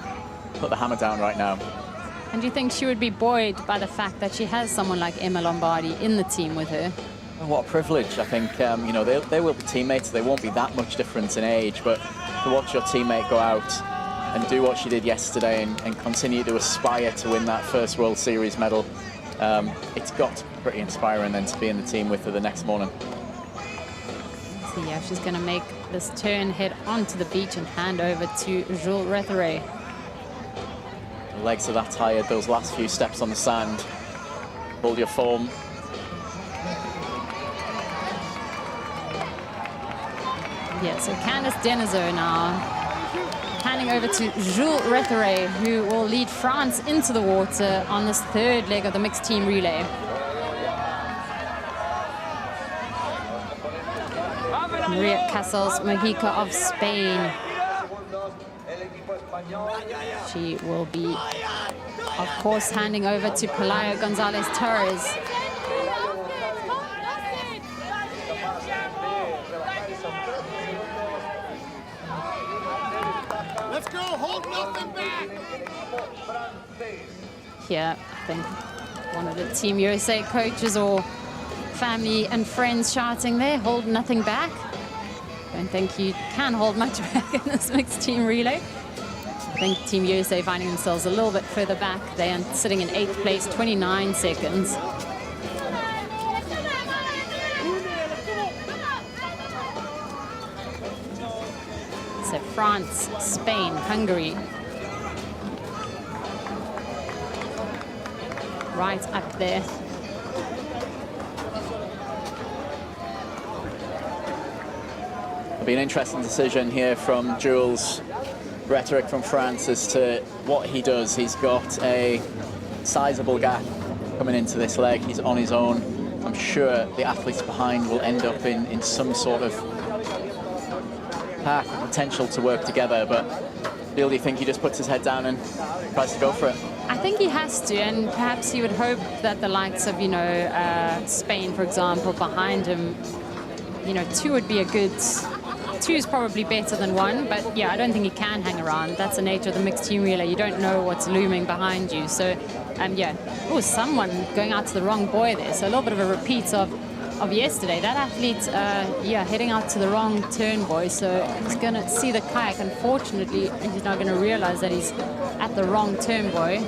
put the hammer down right now. And do you think she would be buoyed by the fact that she has someone like Emma Lombardi in the team with her? What a privilege. I think, you know, they will be teammates. They won't be that much difference in age, but to watch your teammate go out and do what she did yesterday and continue to aspire to win that first World Series medal, it's got to be pretty inspiring then to be in the team with her the next morning. So yeah, she's going to make this turn, head onto the beach and hand over to Jules Retheret. The legs are that tired, those last few steps on the sand. hold your form. Yeah, so Candice Denisot now handing over to Jules Retheret, who will lead France into the water on this third leg of the mixed team relay. Maria Casals Mojica of Spain. She will be, of course, handing over to Pelayo Gonzalez Torres. Let's go, hold nothing back. Here, I think one of the Team USA coaches or family and friends shouting there, hold nothing back. Don't think you can hold much back in this mixed team relay. I think Team USA finding themselves a little bit further back. They are sitting in 8th place, 29 seconds. So France, Spain, Hungary. Right up there. It'll be an interesting decision here from Jules Retheret from France as to what he does. He's got a sizable gap coming into this leg. He's on his own. I'm sure the athletes behind will end up in some sort of pack, potential to work together, but Bill, do you think he just puts his head down and tries to go for it? I think he has to, and perhaps he would hope that the likes of, Spain, for example, behind him, 2 would be a good... 2 is probably better than 1, but yeah, I don't think he can hang around. That's the nature of the mixed team relay. You don't know what's looming behind you. So, yeah. Oh, someone going out to the wrong buoy there. So a little bit of a repeat of yesterday. That athlete, heading out to the wrong turn buoy. So he's going to see the kayak. Unfortunately, he's not going to realize that he's at the wrong turn buoy.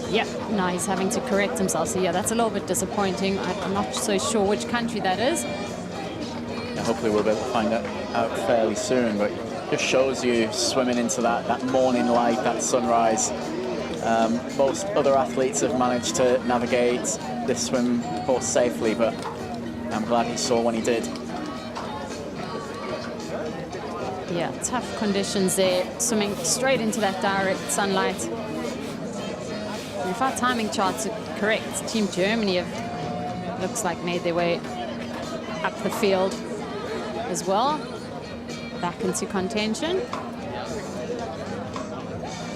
Yeah, now he's having to correct himself. So yeah, that's a little bit disappointing. I'm not so sure which country that is. Hopefully we'll be able to find that out fairly soon, but it just shows you swimming into that morning light, that sunrise. Most other athletes have managed to navigate this swim course safely, but I'm glad he saw when he did. Yeah, tough conditions there, swimming straight into that direct sunlight. And if our timing charts are correct, Team Germany have, looks like, made their way up the field as well, back into contention.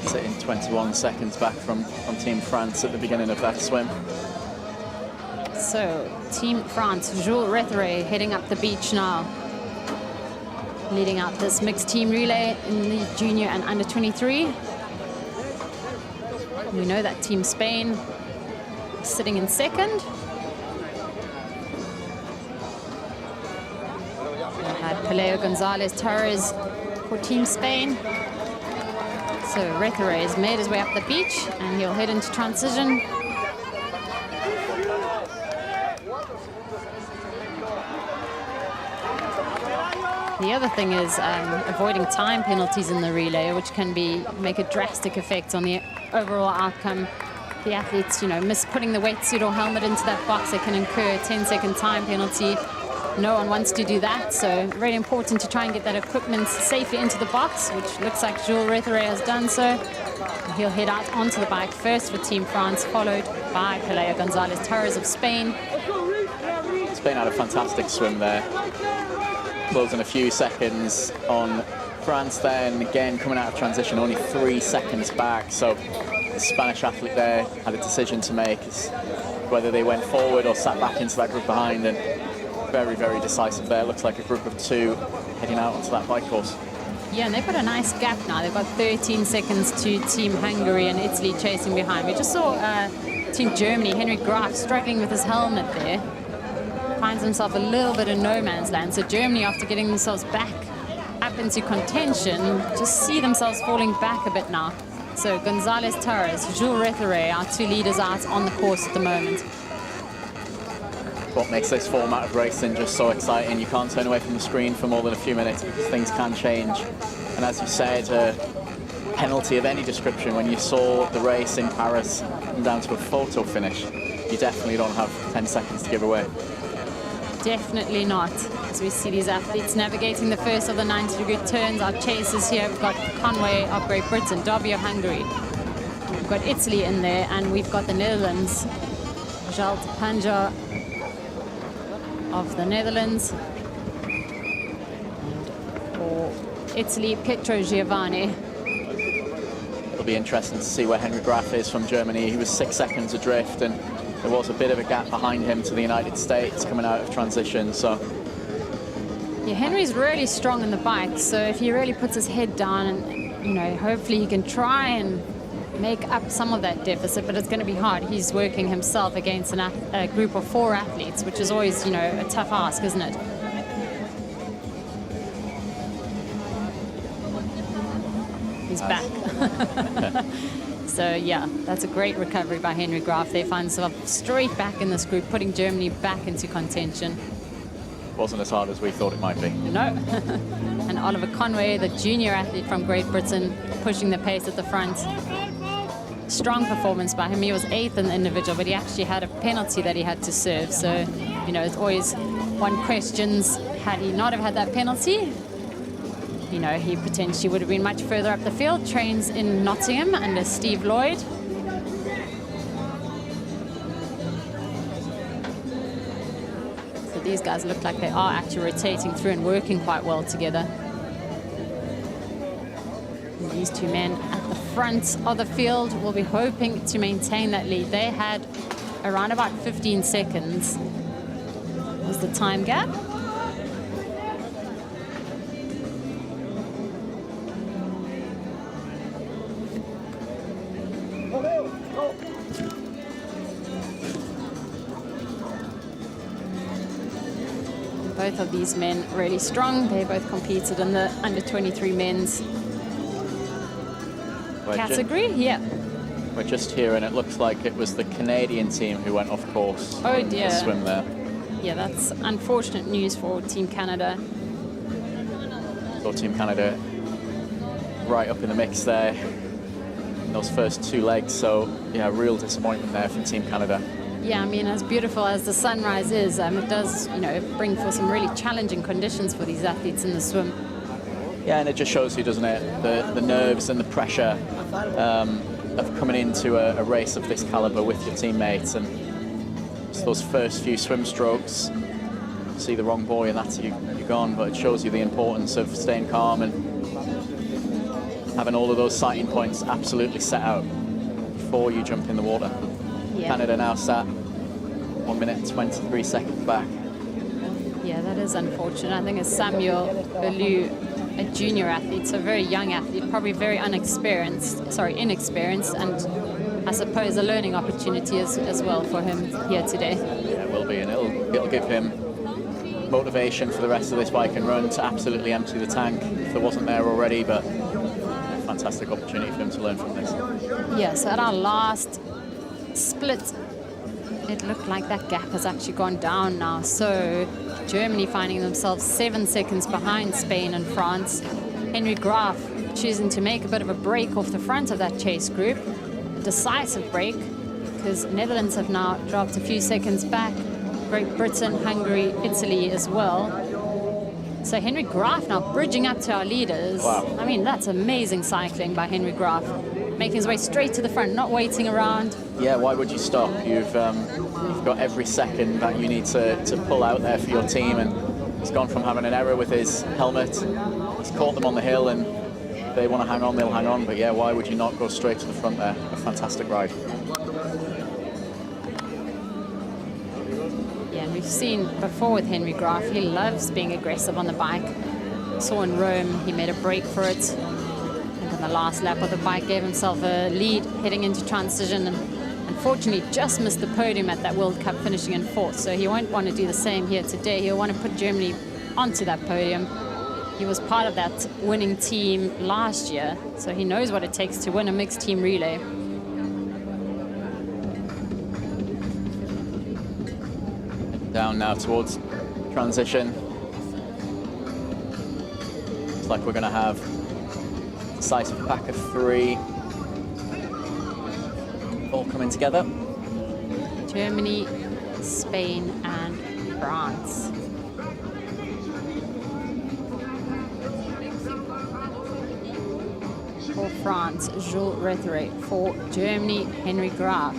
Sitting 21 seconds back from Team France at the beginning of that swim. So, Team France, Jules Retheret heading up the beach now, leading out this mixed team relay in the junior and under 23. We know that Team Spain is sitting in second. Pelayo Gonzalez Torres for Team Spain. So Retheret has made his way up the beach and he'll head into transition. The other thing is avoiding time penalties in the relay, which can make a drastic effect on the overall outcome. The athletes, miss putting the wetsuit or helmet into that box, they can incur a 10-second time penalty. No one wants to do that, so really important to try and get that equipment safely into the box, which looks like Jules Retheret has done so. He'll head out onto the bike first for Team France, followed by Pelayo Gonzalez Torres of Spain. Spain had a fantastic swim there, closing a few seconds on France then, again coming out of transition only 3 seconds back, so the Spanish athlete there had a decision to make, whether they went forward or sat back into that group behind, and very, very decisive there. Looks like a group of 2 heading out onto that bike course. Yeah, and they've got a nice gap now. They've got 13 seconds to Team Hungary and Italy chasing behind. We just saw Team Germany, Henry Graf, struggling with his helmet there. Finds himself a little bit in no man's land. So Germany, after getting themselves back up into contention, just see themselves falling back a bit now. So Gonzalez Torres, Jules Retheret, our 2 leaders out on the course at the moment. What makes this format of racing just so exciting. You can't turn away from the screen for more than a few minutes because things can change. And as you said, a penalty of any description when you saw the race in Paris come down to a photo finish. you definitely don't have 10 seconds to give away. Definitely not. As we see these athletes navigating the first of the 90-degree turns, our chasers here, we've got Conway of Great Britain, Darby of Hungary. We've got Italy in there, and we've got the Netherlands. Jalt Panja of the Netherlands. For Italy, Pietro Giovanni. It'll be interesting to see where Henry Graf is from Germany. He was 6 seconds adrift, and there was a bit of a gap behind him to the United States coming out of transition. So yeah, Henry's really strong on the bike, so if he really puts his head down, and, you know, hopefully he can try and make up some of that deficit, but it's going to be hard. He's working himself against a group of 4 athletes, which is always, you know, a tough ask, isn't it? He's back. So yeah, that's a great recovery by Henry Graf. They find themselves straight back in this group, putting Germany back into contention. wasn't as hard as we thought it might be. No. And Oliver Conway, the junior athlete from Great Britain, pushing the pace at the front. Strong performance by him. He was 8th in the individual, but he actually had a penalty that he had to serve. So, you know, it's always one questions, had he not have had that penalty, you know, he potentially would have been much further up the field. Trains in Nottingham under Steve Lloyd. So these guys look like they are actually rotating through and working quite well together. And these two men at the front of the field will be hoping to maintain that lead. They had around about 15 seconds was the time gap. Both of these men really strong. They both competed in the under-23 men's category. Yeah. We're just here, and it looks like it was the Canadian team who went off course. Oh dear. The swim there. Yeah, that's unfortunate news for Team Canada. So Team Canada right up in the mix there in those first 2 legs. So yeah, real disappointment there for Team Canada. Yeah, I mean, as beautiful as the sunrise is, it does, you know, bring for some really challenging conditions for these athletes in the swim. Yeah, and it just shows you, doesn't it, the nerves and the pressure of coming into a race of this caliber with your teammates, and just those first few swim strokes, you see the wrong boy and that's you're gone. But it shows you the importance of staying calm and having all of those sighting points absolutely set out before you jump in the water. Yeah. Canada now sat 1 minute and 23 seconds back. Yeah, that is unfortunate. I think it's Samuel Bellew, a junior athlete, so a very young athlete, probably very inexperienced, and I suppose a learning opportunity as well for him here today. Yeah, it will be, and it'll give him motivation for the rest of this bike and run to absolutely empty the tank if there wasn't there already. But a fantastic opportunity for him to learn from this. Yes, at our last split, it looked like that gap has actually gone down now. So Germany finding themselves 7 seconds behind Spain and France. Henry Graf choosing to make a bit of a break off the front of that chase group. A decisive break, because Netherlands have now dropped a few seconds back. Great Britain, Hungary, Italy as well. So Henry Graf now bridging up to our leaders. Wow. I mean, that's amazing cycling by Henry Graf. Making his way straight to the front, not waiting around. Yeah, why would you stop? You've got every second that you need to pull out there for your team, and he's gone from having an error with his helmet. He's caught them on the hill, and they want to hang on, they'll hang on. But yeah, why would you not go straight to the front there? A fantastic ride. Yeah, we've seen before with Henry Graf, he loves being aggressive on the bike. Saw in Rome, he made a break for it. In the last lap of the bike, gave himself a lead heading into transition, and unfortunately just missed the podium at that World Cup, finishing in 4th. So he won't want to do the same here today. He'll want to put Germany onto that podium. He was part of that winning team last year, so he knows what it takes to win a mixed team relay. Down now towards transition. Looks like we're going to have decisive pack of 3 all coming together. Germany, Spain, and France. For France, Jules Retheret. For Germany, Henry Graf.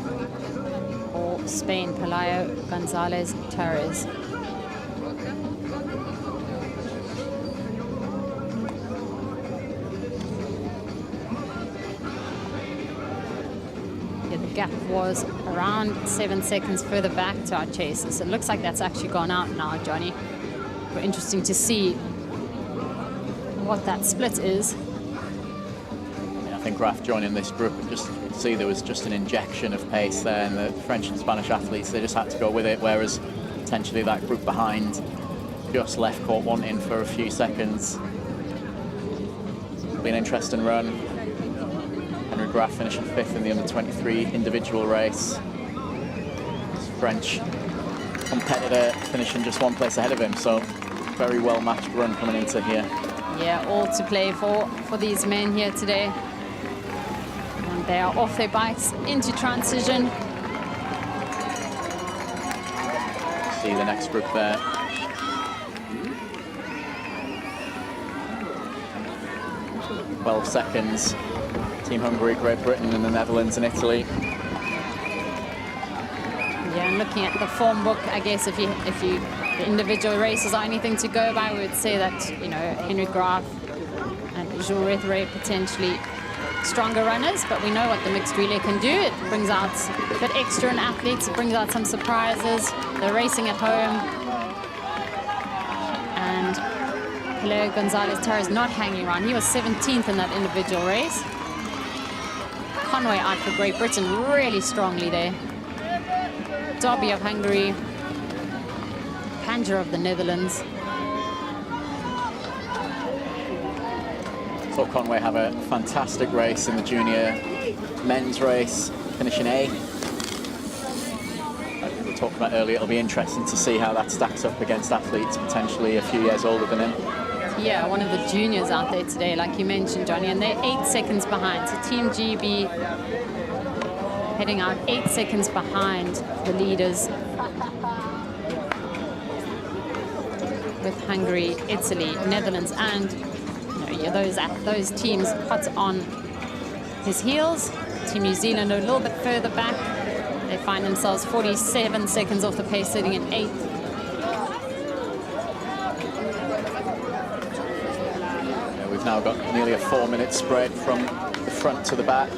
For Spain, Pelayo Gonzalez Torres. Yeah, the gap was around 7 seconds further back to our chasers. So it looks like that's actually gone out now, Johnny. But interesting to see what that split is. I think Graf joining this group, just see there was just an injection of pace there, and the French and Spanish athletes, they just had to go with it, whereas potentially that group behind just left court wanting for a few seconds. It'll be an interesting run. Henry Graf finishing 5th in the under-23 individual race. This French competitor finishing just 1 place ahead of him, so very well-matched run coming into here. Yeah, all to play for these men here today. They are off their bikes into transition. See the next group there. "12 seconds. Team Hungary, Great Britain, and the Netherlands and Italy." Yeah, and looking at the form book, I guess if you the individual races are anything to go by, we would say that, you know, Henry Graf and Jules Retheret potentially stronger runners, but we know what the mixed relay can do. It brings out a bit extra in athletes, it brings out some surprises. They're racing at home. And Pelayo Gonzalez Torres not hanging around. He was 17th in that individual race. Conway out for Great Britain really strongly there. Dobby of Hungary. Panger of the Netherlands. Saw Conway have a fantastic race in the junior men's race, finishing 8th. Like we talked about earlier, it'll be interesting to see how that stacks up against athletes potentially a few years older than him. Yeah, one of the juniors out there today, like you mentioned, Johnny, and they're 8 seconds behind. So Team GB heading out 8 seconds behind the leaders, with Hungary, Italy, Netherlands, and those teams hot on his heels. Team New Zealand are a little bit further back. They find themselves 47 seconds off the pace, sitting in 8th. Yeah, we've now got nearly a 4-minute spread from the front to the back.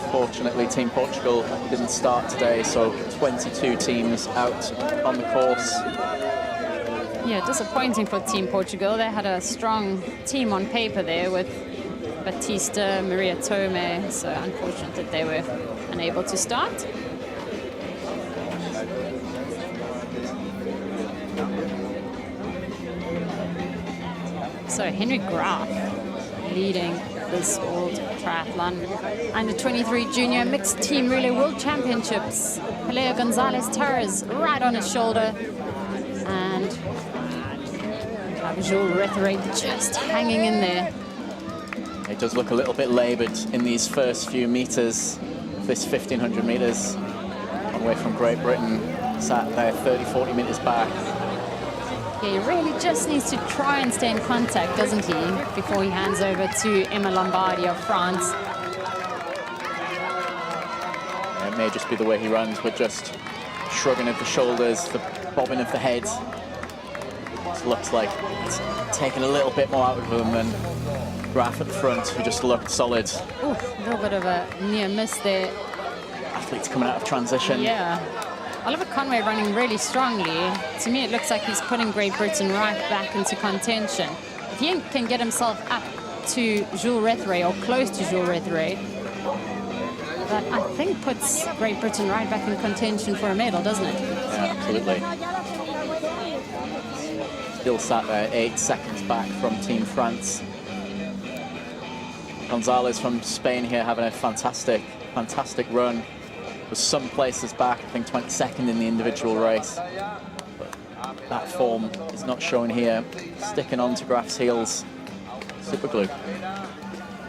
Unfortunately, Team Portugal didn't start today, so 22 teams out on the course. Yeah, disappointing for Team Portugal. They had a strong team on paper there with Batista, Maria Tome, so unfortunate that they were unable to start. So Henry Graf leading this World Triathlon Under-23 Junior Mixed Team Relay World Championships. Pelayo Gonzalez Torres right on his shoulder, and Jules Retheret just hanging in there. It does look a little bit laboured in these first few metres, this 1,500 metres. Away from Great Britain, sat there 30, 40 metres back. Yeah, he really just needs to try and stay in contact, doesn't he, before he hands over to Emma Lombardi of France. It may just be the way he runs, but just shrugging of the shoulders, the bobbing of the head. It looks like it's taken a little bit more out of him than Graf at the front, who just looked solid. Ooh, a little bit of a near miss there. Athletes coming out of transition. Yeah. Oliver Conway running really strongly. To me, it looks like he's putting Great Britain right back into contention. If he can get himself up to Jules Retheret or close to Jules Retheret, that I think puts Great Britain right back in contention for a medal, doesn't it? Yeah, absolutely. Still sat there 8 seconds back from Team France. Gonzalez from Spain here having a fantastic run. Was some places back, I think 22nd in the individual race. But that form is not shown here. Sticking on to Graf's heels. Super glue.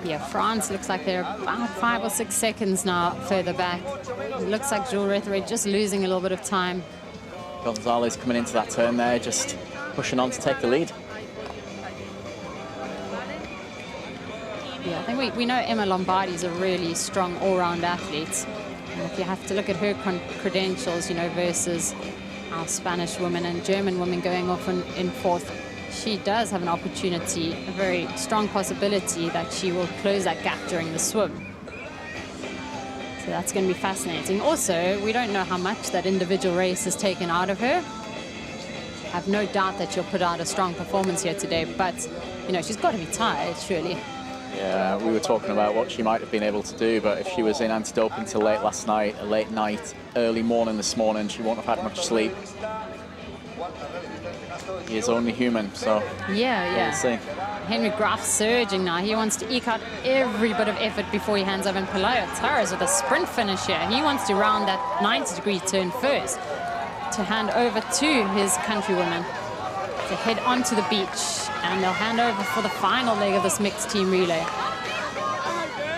Yeah, France looks like they're about 5 or 6 seconds now further back. It looks like Jules Rethray just losing a little bit of time. Gonzalez coming into that turn there, just pushing on to take the lead. Yeah, I think we know Emma Lombardi is a really strong all-round athlete. And if you have to look at her credentials, you know, versus our Spanish women and German women going off in fourth, she does have an opportunity, a very strong possibility that she will close that gap during the swim. So that's going to be fascinating. Also, we don't know how much that individual race has taken out of her. I have no doubt that she'll put out a strong performance here today, but, you know, she's got to be tired, surely. Yeah, we were talking about what she might have been able to do, but if she was in anti-doping till late last night, a late night, early morning this morning, she won't have had much sleep. He is only human, so yeah. we'll see. Henry Graf surging now. He wants to eke out every bit of effort before he hands over. And Pelayo Torres with a sprint finish here. He wants to round that 90-degree turn first to hand over to his countrywoman to head onto the beach. And they'll hand over for the final leg of this mixed team relay.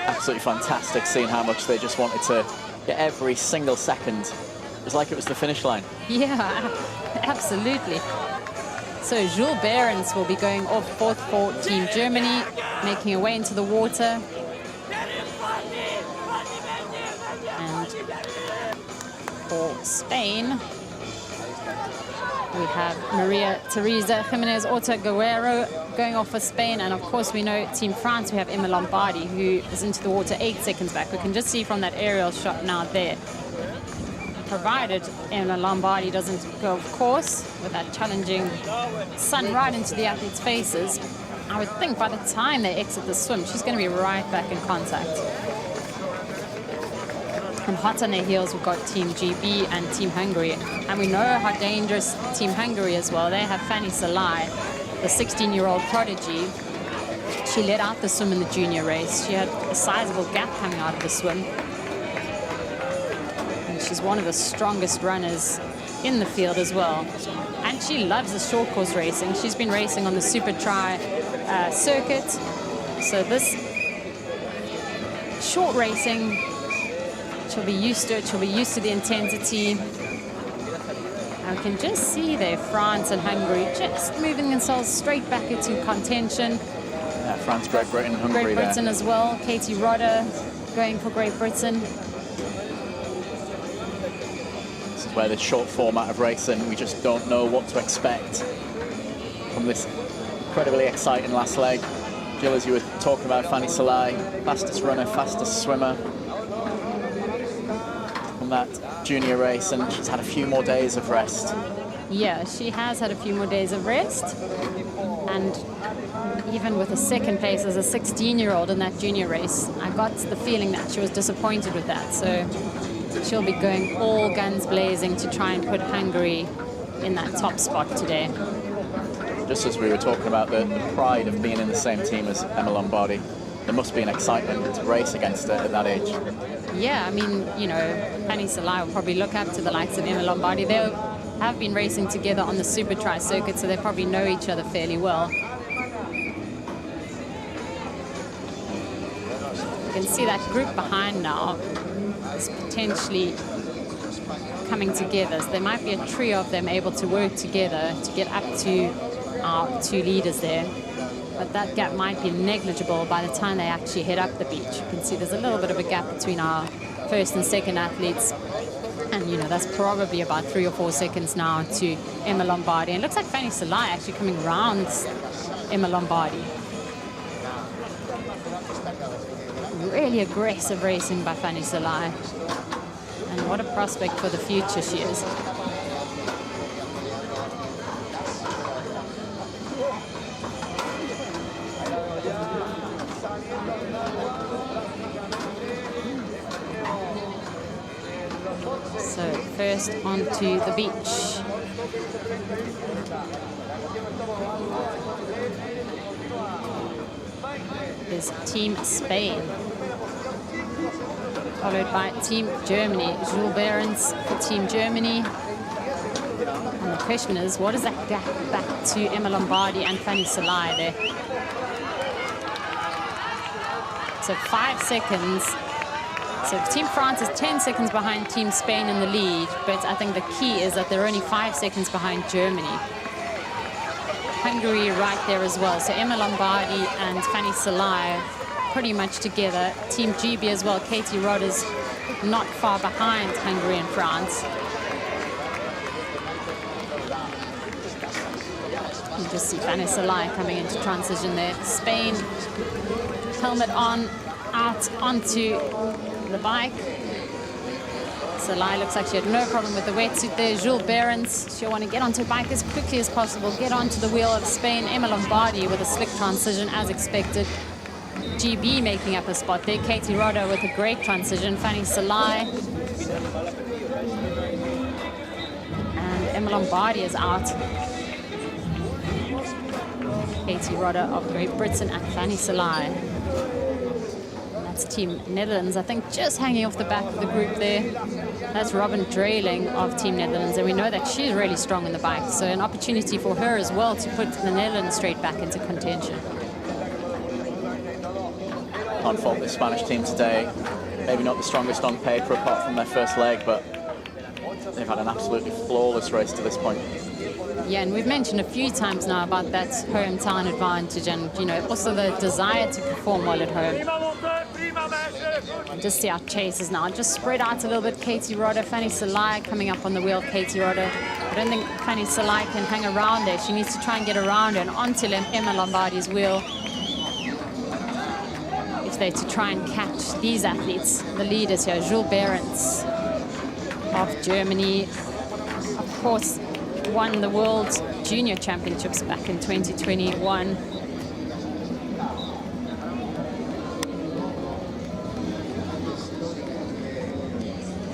Absolutely fantastic seeing how much they just wanted to get every single second. It was like it was the finish line. Yeah, absolutely. So Jules Behrens will be going off fourth for Team Germany, making her way into the water. And for Spain, we have Maria Teresa Jimenez Orta Guerrero going off for Spain. And of course, we know Team France, we have Emma Lombardi, who is into the water 8 seconds back. We can just see from that aerial shot now there. Provided Emma Lombardi doesn't go off course with that challenging sun right into the athletes' faces, I would think by the time they exit the swim, she's going to be right back in contact. And hot on their heels, we've got Team GB and Team Hungary. And we know how dangerous Team Hungary as well. They have Fanny Salai, the 16-year-old prodigy. She led out the swim in the junior race. She had a sizable gap coming out of the swim. She's one of the strongest runners in the field as well. And she loves the short course racing. She's been racing on the Super Tri circuit. So this short racing, she'll be used to it. She'll be used to the intensity. And we can just see there France and Hungary just moving themselves straight back into contention. Yeah, France, Great Britain, Hungary Great Britain there. as well. Katie Rodder going for Great Britain. Where the short format of racing, we just don't know what to expect from this incredibly exciting last leg. Jill, as you were talking about, Fanny Salai, fastest runner, fastest swimmer from that junior race, and she's had a few more days of rest. Yeah, she has had a few more days of rest, and even with a second place as a 16-year-old in that junior race, I got the feeling that she was disappointed with that. So she'll be going all guns blazing to try and put Hungary in that top spot today. Just as we were talking about the pride of being in the same team as Emma Lombardi, there must be an excitement to race against her at that age. Yeah, I mean, you know, Fanny Salai will probably look up to the likes of Emma Lombardi. They have been racing together on the Super Tri circuit, so they probably know each other fairly well. You can see that group behind now is potentially coming together. So there might be a trio of them able to work together to get up to our two leaders there. But that gap might be negligible by the time they actually head up the beach. You can see there's a little bit of a gap between our first and second athletes. And, you know, that's probably about 3 or 4 seconds now to Emma Lombardi. And it looks like Fanny Salai actually coming around Emma Lombardi. Really aggressive racing by Fanny Salai. And what a prospect for the future she is. So first onto the beach. Is Team Spain, followed by Team Germany. Jules Behrens for Team Germany. And the question is, what is that gap back to Emma Lombardi and Fanny Salai there? So 5 seconds. So Team France is 10 seconds behind Team Spain in the lead, but I think the key is that they're only 5 seconds behind Germany. Hungary right there as well. So Emma Lombardi and Fanny Salai pretty much together. Team GB as well. Katie Rodder's not far behind Hungary and France. You just see Fanny Salai coming into transition there. Spain, helmet on, out onto the bike. Salai looks like she had no problem with the wetsuit there. Jules Behrens, she'll want to get onto a bike as quickly as possible, get onto the wheel of Spain. Emma Lombardi with a slick transition as expected. GB making up a spot there. Katie Rodder with a great transition. Fanny Salai. And Emma Lombardi is out. Katie Rodder of Great Britain and Fanny Salai. That's Team Netherlands, I think, just hanging off the back of the group there. That's Robin Drailing of Team Netherlands, and we know that she's really strong in the bike, so an opportunity for her as well to put the Netherlands straight back into contention. Can't fault the Spanish team today. Maybe not the strongest on paper apart from their first leg, but they've had an absolutely flawless race to this point. Yeah, and we've mentioned a few times now about that hometown advantage and, you know, also the desire to perform well at home. And just see our chasers now. Just spread out a little bit. Katie Rodder, Fanny Salai coming up on the wheel. Katie Rodder. I don't think Fanny Salai can hang around there. She needs to try and get around her and onto Emma Lombardi's wheel. If they're to try and catch these athletes, the leaders here, Jules Behrens of Germany, of course, won the World Junior Championships back in 2021.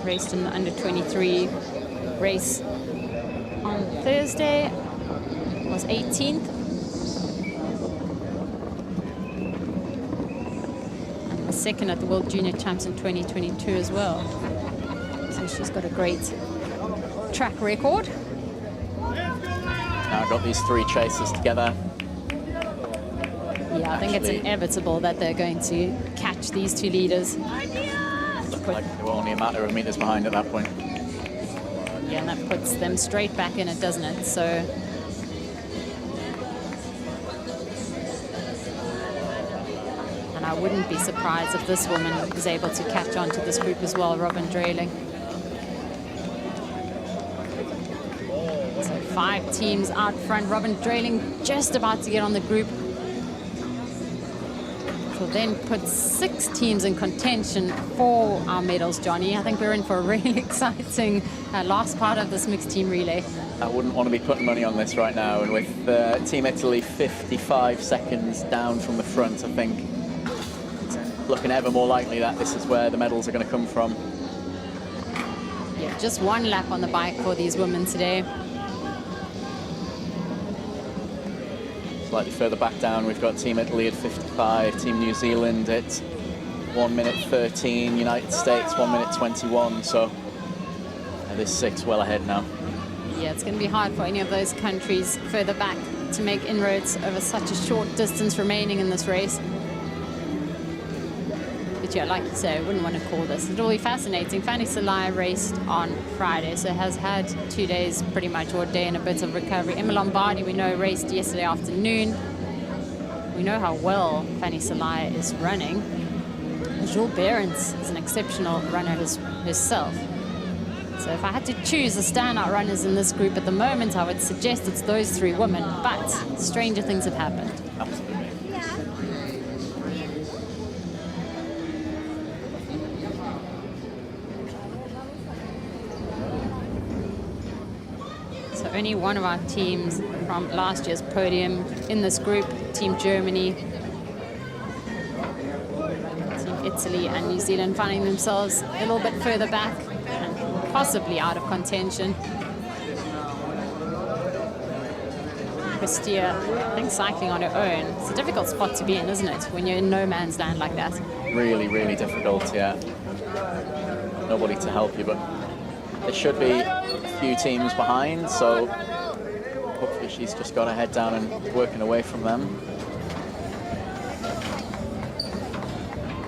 Raced in the under-23 race on Thursday, was 18th. And a second at the World Junior Champs in 2022 as well. So she's got a great track record. Now got these three chasers together. Yeah, I think it's inevitable that they're going to catch these two leaders. Looked like they were only a matter of meters behind at that point. Yeah, and that puts them straight back in it, doesn't it? So and I wouldn't be surprised if this woman is able to catch on to this group as well, Robin Drailing. So 5 teams out front. Robin Drailing just about to get on the group. Will then put 6 teams in contention for our medals, Johnny. I think we're in for a really exciting last part of this mixed team relay. I wouldn't want to be putting money on this right now, and with Team Italy 55 seconds down from the front, I think it's looking ever more likely that this is where the medals are going to come from. Yeah, just 1 lap on the bike for these women today. Slightly further back down, we've got Team Italy at 55, Team New Zealand at 1 minute 13, United States 1 minute 21, so there's 6 well ahead now. Yeah, it's going to be hard for any of those countries further back to make inroads over such a short distance remaining in this race. But yeah, like you say, I wouldn't want to call this. It'll be fascinating. Fanny Salai raced on Friday, so has had 2 days pretty much, or a day and a bit of recovery. Emma Lombardi, we know, raced yesterday afternoon. We know how well Fanny Salai is running. Jules Behrens is an exceptional runner herself. So if I had to choose the standout runners in this group at the moment, I would suggest it's those 3 women, but stranger things have happened. Absolutely. Only one of our teams from last year's podium in this group, Team Germany, Team Italy and New Zealand, finding themselves a little bit further back and possibly out of contention. Christia, I think, cycling on her own. It's a difficult spot to be in, isn't it, when you're in no man's land like that? Really, really difficult, yeah. Nobody to help you, but there should be a few teams behind, so hopefully she's just got her head down and working away from them.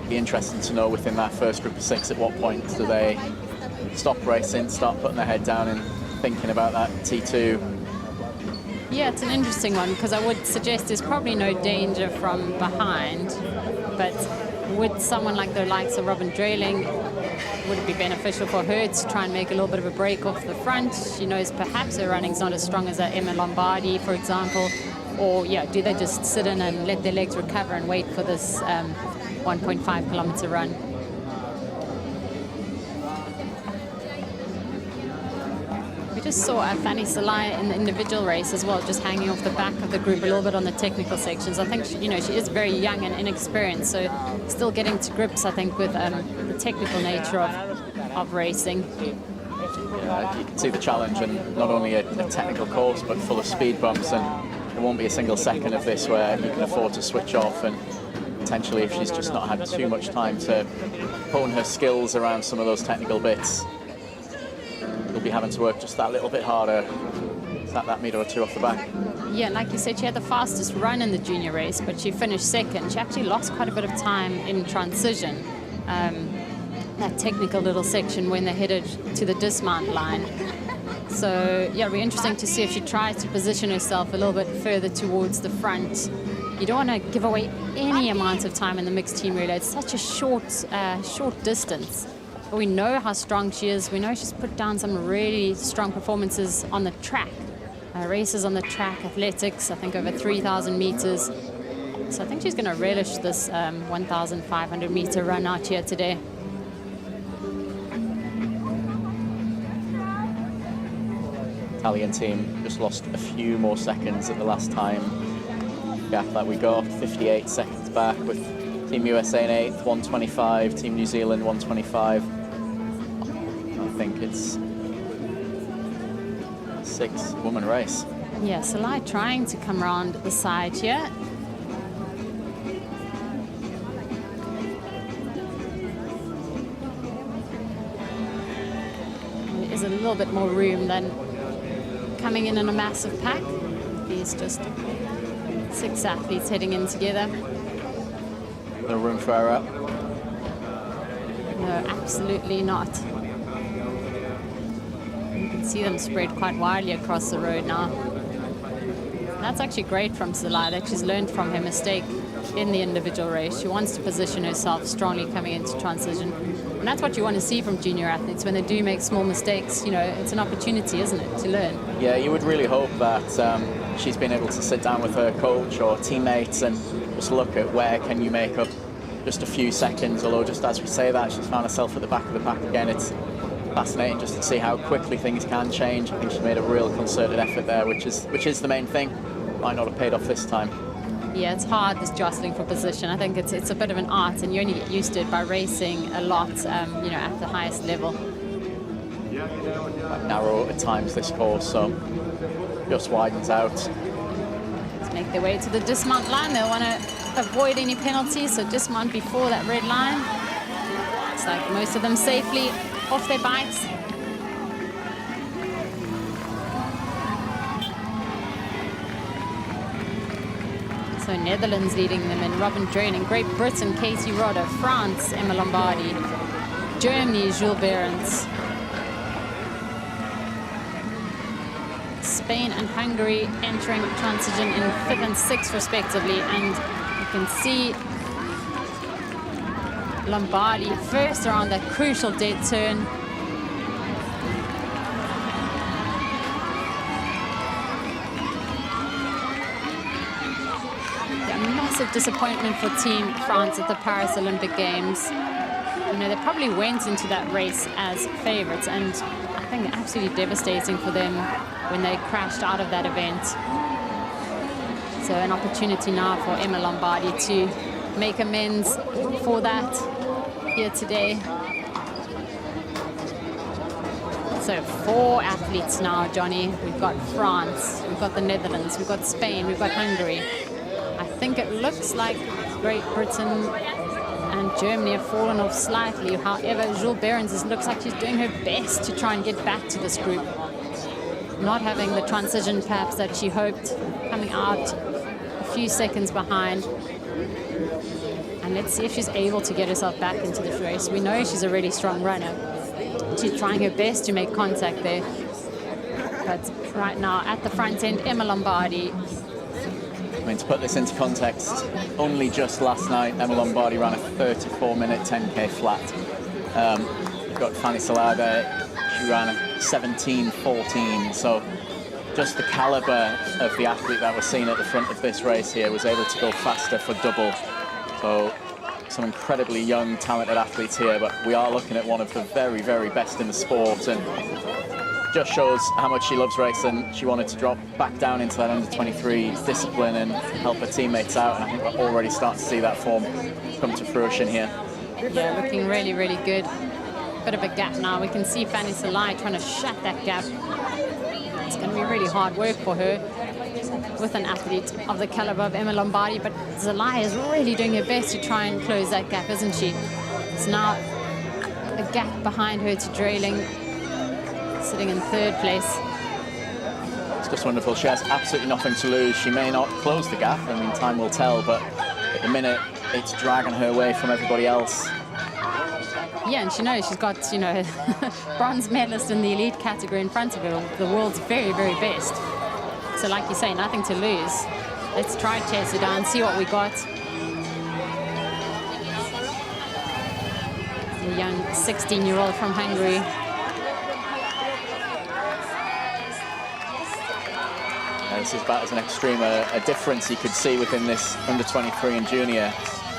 be interesting to know within that first group of 6 at what point do they stop racing, start putting their head down and thinking about that T2. Yeah, it's an interesting one because I would suggest there's probably no danger from behind, but would someone like the likes of Robin Drayling, would it be beneficial for her to try and make a little bit of a break off the front? She knows perhaps her running's not as strong as Emma Lombardi, for example. Or, yeah, do they just sit in and let their legs recover and wait for this 1.5 kilometer run? We just saw Fanny Salai in the individual race as well, just hanging off the back of the group a little bit on the technical sections. I think, she is very young and inexperienced, so still getting to grips, I think, with the technical nature of racing. Yeah, you can see the challenge, and not only a technical course, but full of speed bumps, and there won't be a single second of this where you can afford to switch off, and potentially if she's just not had too much time to hone her skills around some of those technical bits, you'll be having to work just that little bit harder, that metre or two off the back. Yeah, like you said, she had the fastest run in the junior race, but she finished second. She actually lost quite a bit of time in transition, that technical little section when they headed to the dismount line. So, yeah, it'll be interesting to see if she tries to position herself a little bit further towards the front. You don't want to give away any amount of time in the mixed team relay. It's such a short distance. But we know how strong she is. We know she's put down some really strong performances on the track. Races on the track, athletics, I think over 3,000 meters. So I think she's going to relish this 1,500 meter run out here today. Italian team just lost a few more seconds at the last time gap that we got, 58 seconds back, with Team USA in 8th, 125, Team New Zealand 125. I think it's a 6-woman race. Yeah, Salai trying to come around the side here. There's a little bit more room than coming in a massive pack. These just 6 athletes heading in together. No room for error. No, absolutely not. You can see them spread quite widely across the road now. That's actually great from Salai, that she's learned from her mistake in the individual race. She wants to position herself strongly coming into transition. And that's what you want to see from junior athletes. When they do make small mistakes, it's an opportunity, isn't it, to learn? Yeah, you would really hope that she's been able to sit down with her coach or teammates and just look at where can you make up just a few seconds. Although just as we say that, she's found herself at the back of the pack again. It's fascinating just to see how quickly things can change. I think she made a real concerted effort there, which is the main thing. Might not have paid off this time. Yeah, it's hard, this jostling for position. I think it's a bit of an art, and you only get used to it by racing a lot, at the highest level. Quite narrow at times, this course, so just widens out. Let's make their way to the dismount line. They'll want to avoid any penalties, so dismount before that red line. It's like most of them safely off their bikes. So Netherlands leading them in, Robin Drayling, Great Britain, Katie Rodder, France, Emma Lombardi, Germany, Jules Behrens, Spain and Hungary entering transition in 5th and 6th respectively, and you can see Lombardi first around that crucial dead turn. Massive disappointment for Team France at the Paris Olympic Games. They probably went into that race as favorites, and I think absolutely devastating for them when they crashed out of that event. So an opportunity now for Emma Lombardi to make amends for that here today. So 4 athletes now, Johnny. We've got France, we've got the Netherlands, we've got Spain, we've got Hungary. I think it looks like Great Britain and Germany have fallen off slightly. However, Jules Behrens looks like she's doing her best to try and get back to this group. Not having the transition perhaps that she hoped, coming out a few seconds behind. And let's see if she's able to get herself back into this race. We know she's a really strong runner. She's trying her best to make contact there. But right now, at the front end, Emma Lombardi. I mean, to put this into context, only just last night, Emma Lombardi ran a 34-minute 10K flat. You've got Fanny Salai there. She ran a 17:14. So just the caliber of the athlete that we're seeing at the front of this race here was able to go faster for double. So some incredibly young, talented athletes here, but we are looking at one of the very, very best in the sport, and just shows how much she loves racing. She wanted to drop back down into that under-23 discipline and help her teammates out, and I think we're already starting to see that form come to fruition here. Yeah, looking really, really good. Bit of a gap now. We can see Fanny Salai trying to shut that gap. It's going to be really hard work for her with an athlete of the caliber of Emma Lombardi, but Salai is really doing her best to try and close that gap, isn't she? It's now a gap behind her to Drailing, sitting in third place. It's just wonderful. She has absolutely nothing to lose. She may not close the gap. I mean, time will tell, but at the minute, it's dragging her away from everybody else. Yeah, and she knows she's got, you know, bronze medalist in the elite category in front of her, the world's very, very best. So like you say, nothing to lose. Let's try to chase her down, see what we got. The young 16-year-old from Hungary. This is about as an extreme a difference you could see within this under-23 and junior.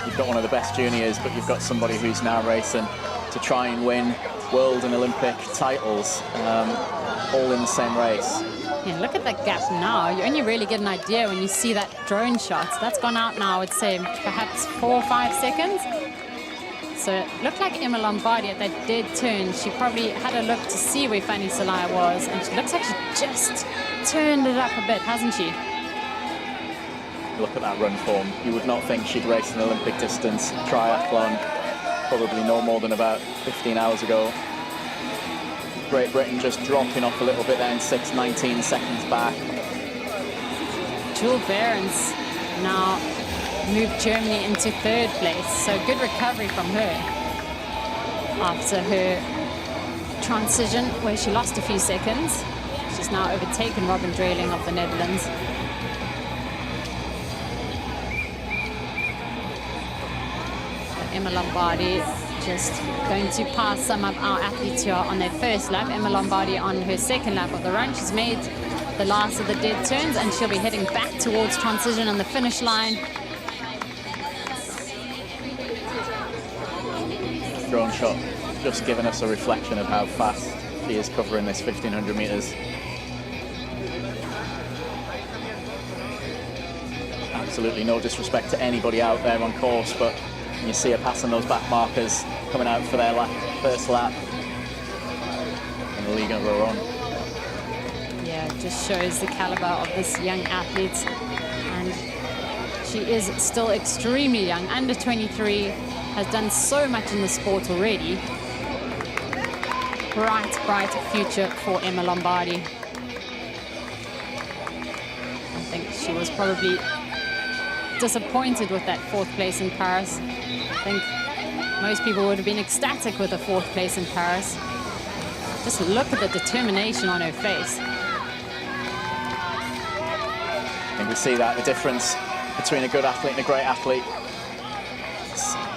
You've got one of the best juniors, but you've got somebody who's now racing to try and win world and Olympic titles, all in the same race. Yeah, look at that gap now. You only really get an idea when you see that drone shot. That's gone out now, I would say, perhaps 4 or 5 seconds. So it looked like Emma Lombardi at that dead turn. She probably had a look to see where Fanny Salai was, and she looks like she just turned it up a bit, hasn't she? Look at that run form. You would not think she'd race an Olympic distance triathlon probably no more than about 15 hours ago. Great Britain just dropping off a little bit there in 19 seconds back. Jules Behrens now moved Germany into third place, so good recovery from her after her transition where she lost a few seconds. She's now overtaken Robin Drailing of the Netherlands. Emma Lombardi just going to pass some of our athletes here on their first lap. Emma Lombardi on her second lap of the run. She's made the last of the dead turns, and she'll be heading back towards transition on the finish line. Drone shot just giving us a reflection of how fast she is covering this 1,500 meters. Absolutely no disrespect to anybody out there on course, but you see her passing those back markers coming out for their first lap in the league of her own. Yeah, it just shows the caliber of this young athlete, and she is still extremely young. Under 23, has done so much in the sport already. Bright, bright future for Emma Lombardi. I think she was probably disappointed with that 4th place in Paris. I think most people would have been ecstatic with a 4th place in Paris. Just look at the determination on her face. And we see that, the difference between a good athlete and a great athlete.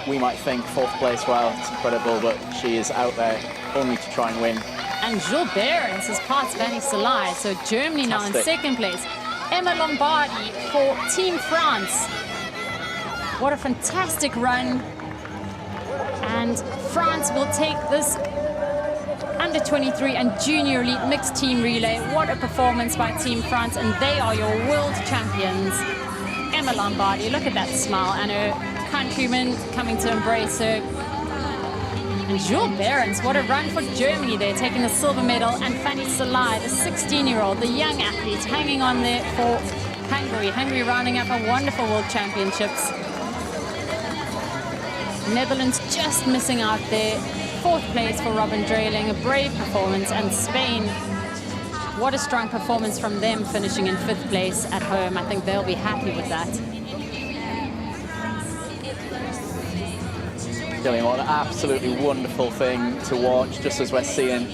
We might think 4th place, wow, it's incredible, but she is out there only to try and win. And Jules Behrens has passed Fanny Salai, so Germany now in 2nd place. Emma Lombardi for Team France. What a fantastic run. And France will take this under 23 and junior elite mixed team relay. What a performance by Team France, and they are your world champions. Emma Lombardi, look at that smile, and her countrymen coming to embrace her. And Jules Behrens, what a run for Germany there, taking the silver medal. And Fanny Salai, the 16-year-old, the young athlete, hanging on there for Hungary. Hungary rounding up a wonderful World Championships. Netherlands just missing out there. 4th place for Robin Drailing, a brave performance. And Spain, what a strong performance from them, finishing in 5th place at home. I think they'll be happy with that. Gillian, what an absolutely wonderful thing to watch, just as we're seeing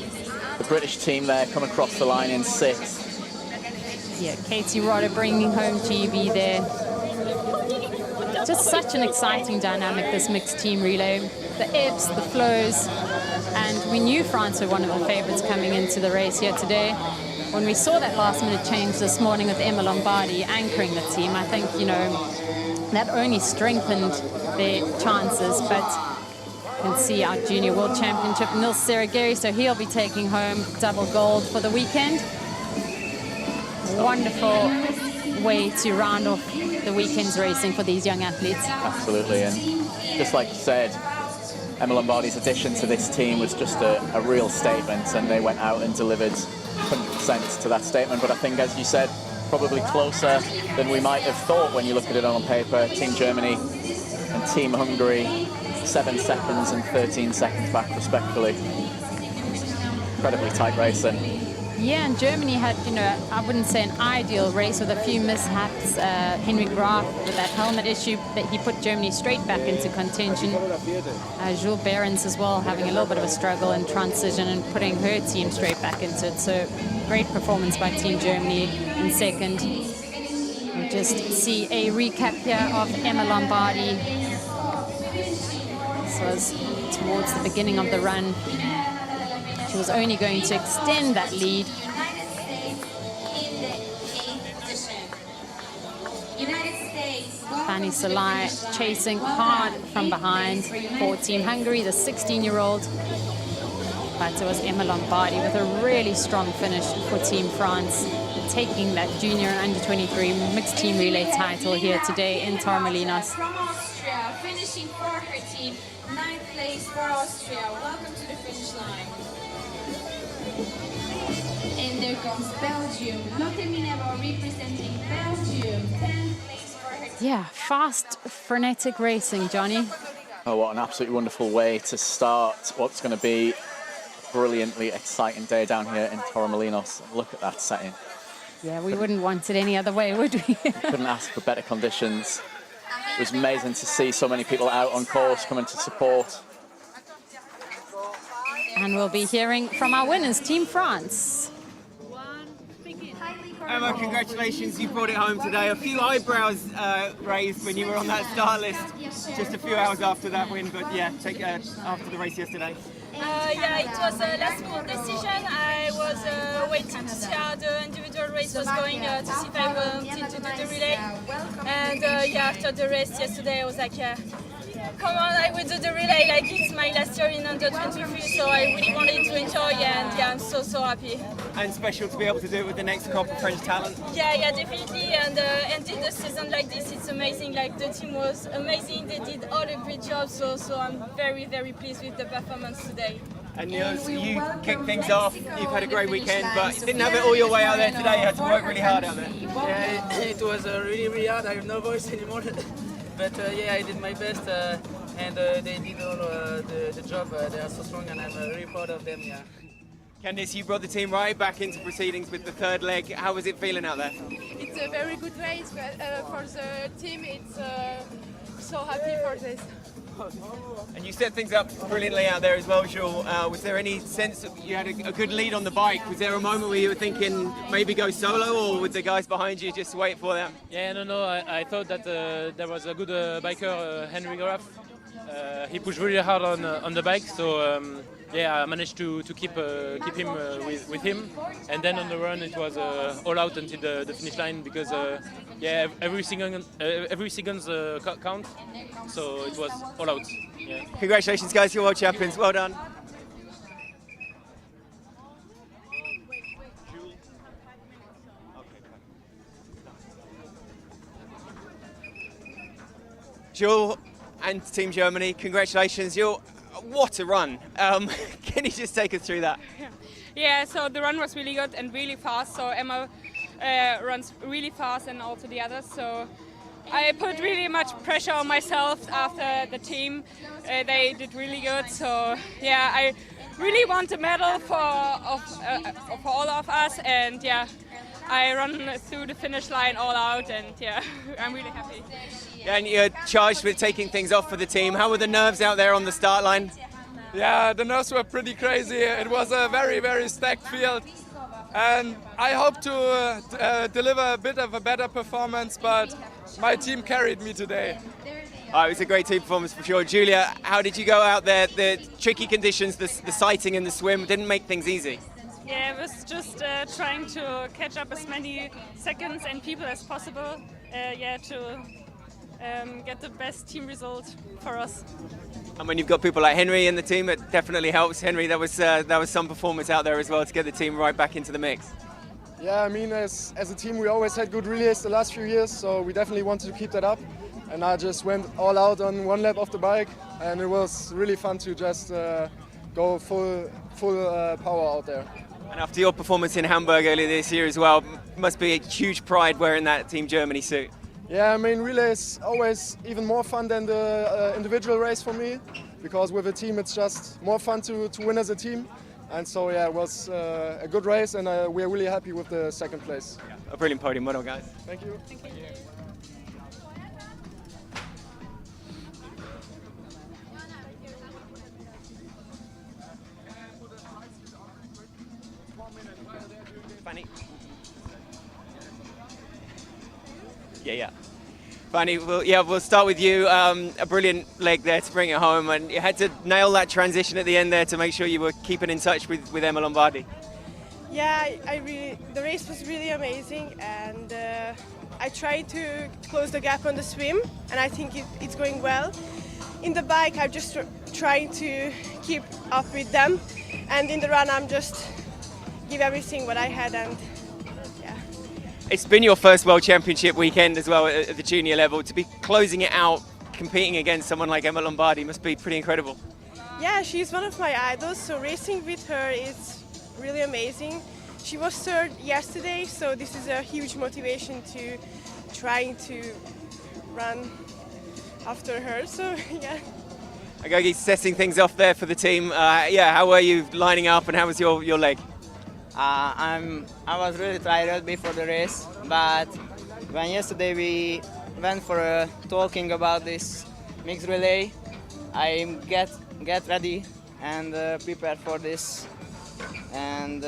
the British team there come across the line in 6th. Yeah, Katie Rodder bringing home GB there. Just such an exciting dynamic, this mixed team relay. The ebbs, the flows, and we knew France were one of the favourites coming into the race here today. When we saw that last-minute change this morning with Emma Lombardi anchoring the team, I think, you know, that only strengthened their chances. But you can see our Junior World Championship, Nils Serigeri, so he'll be taking home double gold for the weekend. Wonderful way to round off the weekend's racing for these young athletes. Absolutely, and just like you said, Emma Lombardi's addition to this team was just a real statement, and they went out and delivered 100% to that statement. But I think, as you said, probably closer than we might have thought when you look at it on paper. Team Germany and Team Hungary, 7 seconds and 13 seconds back respectively. Incredibly tight racing. Yeah, and Germany had, you know, I wouldn't say an ideal race with a few mishaps. Henry Graf with that helmet issue, that he put Germany straight back into contention. Jules Behrens as well, having a little bit of a struggle in transition and putting her team straight back into it. So great performance by Team Germany in second. We'll just see a recap here of Emma Lombardi. This was towards the beginning of the run. She was only going to extend that lead. Fanny Salai chasing hard from behind for Team Hungary, the 16-year-old. But it was Emma Lombardi with a really strong finish for Team France, taking that junior under 23 mixed team relay title here today in Torremolinos. From Austria, finishing for her team, 9th place for Austria. Welcome to the finish line. And there comes Belgium. Lotte Minevo representing Belgium. 10th place for her team. Yeah, fast, frenetic racing, Johnny. Oh, what an absolutely wonderful way to start what's going to be a brilliantly exciting day down here in Torremolinos. Look at that setting. Yeah, we wouldn't want it any other way, would we? Couldn't ask for better conditions. It was amazing to see so many people out on course coming to support. And we'll be hearing from our winners, Team France. Emma, congratulations, you brought it home today. A few eyebrows raised when you were on that start list just a few hours after that win, but yeah, after the race yesterday. Yeah, it was a last-minute decision. I was waiting to see how the individual race was going to see if I wanted to do the relay. And yeah, after the race yesterday, I was like, yeah, come on, I will do the relay. Like, it's my last year in under 23, so I really wanted to enjoy, and yeah, I'm so happy. And special to be able to do it with the next crop of French talent. Yeah, definitely. And ending the season like this, it's amazing. Like, the team was amazing. They did all a great job. So I'm very pleased with the performance today. And Niels, you kicked things off. You've had a great weekend, but you didn't have it all your way out there today. You had to work really hard out there. Yeah, it was really hard. I have no voice anymore. But yeah, I did my best, and they did all the job. They are so strong, and I'm really proud of them. Yeah. Candice, you brought the team right back into proceedings with the third leg. How was it feeling out there? It's a very good race for the team. It's so happy for this. And you set things up brilliantly out there as well, Jules. Was there any sense that you had a good lead on the bike? Was there a moment where you were thinking maybe go solo, or with the guys behind you just wait for them? Yeah, no. I thought that there was a good biker, Henry Graf. He pushed really hard on the bike, so yeah, I managed to keep him with him. And then on the run, it was all out until the finish line, because yeah, every second count. So it was all out. Yeah. Congratulations, guys! You're world champions. Well done. Jules and Team Germany, congratulations. What a run. Can you just take us through that? Yeah, so the run was really good and really fast. So Emma runs really fast, and also the others. So I put really much pressure on myself after the team. They did really good. So yeah, I really want a medal for all of us. And yeah, I run through the finish line all out, and yeah, I'm really happy. Yeah, and you're charged with taking things off for the team. How were the nerves out there on the start line? Yeah, the nerves were pretty crazy. It was a very, very stacked field. And I hope to deliver a bit of a better performance, but my team carried me today. It was a great team performance for sure. Julia, how did you go out there? The tricky conditions, the sighting and the swim didn't make things easy. Yeah, it was just trying to catch up as many seconds and people as possible. To get the best team result for us. And when you've got people like Henry in the team, it definitely helps. Henry, that was some performance out there as well to get the team right back into the mix. Yeah, I mean, as a team, we always had good relays the last few years, so we definitely wanted to keep that up. And I just went all out on one lap of the bike, and it was really fun to just go full power out there. And after your performance in Hamburg earlier this year as well, must be a huge pride wearing that Team Germany suit. Yeah, I mean, relay is always even more fun than the individual race for me, because with a team it's just more fun to win as a team. And so, yeah, it was a good race, and we're really happy with the second place. Yeah, a brilliant podium. Well done, guys. Thank you. Thank you. Fanny. Yeah. Fanny, we'll start with you. A brilliant leg there to bring it home, and you had to nail that transition at the end there to make sure you were keeping in touch with Emma Lombardi. Yeah, the race was really amazing, and I tried to close the gap on the swim, and I think it's going well. In the bike, I'm just trying to keep up with them, and in the run, I'm just give everything what I had, and yeah. It's been your first World Championship weekend as well at the junior level. To be closing it out, competing against someone like Emma Lombardi must be pretty incredible. Yeah, she's one of my idols, so racing with her is really amazing. She was third yesterday, so this is a huge motivation to trying to run after her, so yeah. Agogi setting things off there for the team. How were you lining up, and how was your leg? I was really tired before the race, but when yesterday we went for talking about this mixed relay, I get ready and prepare for this, and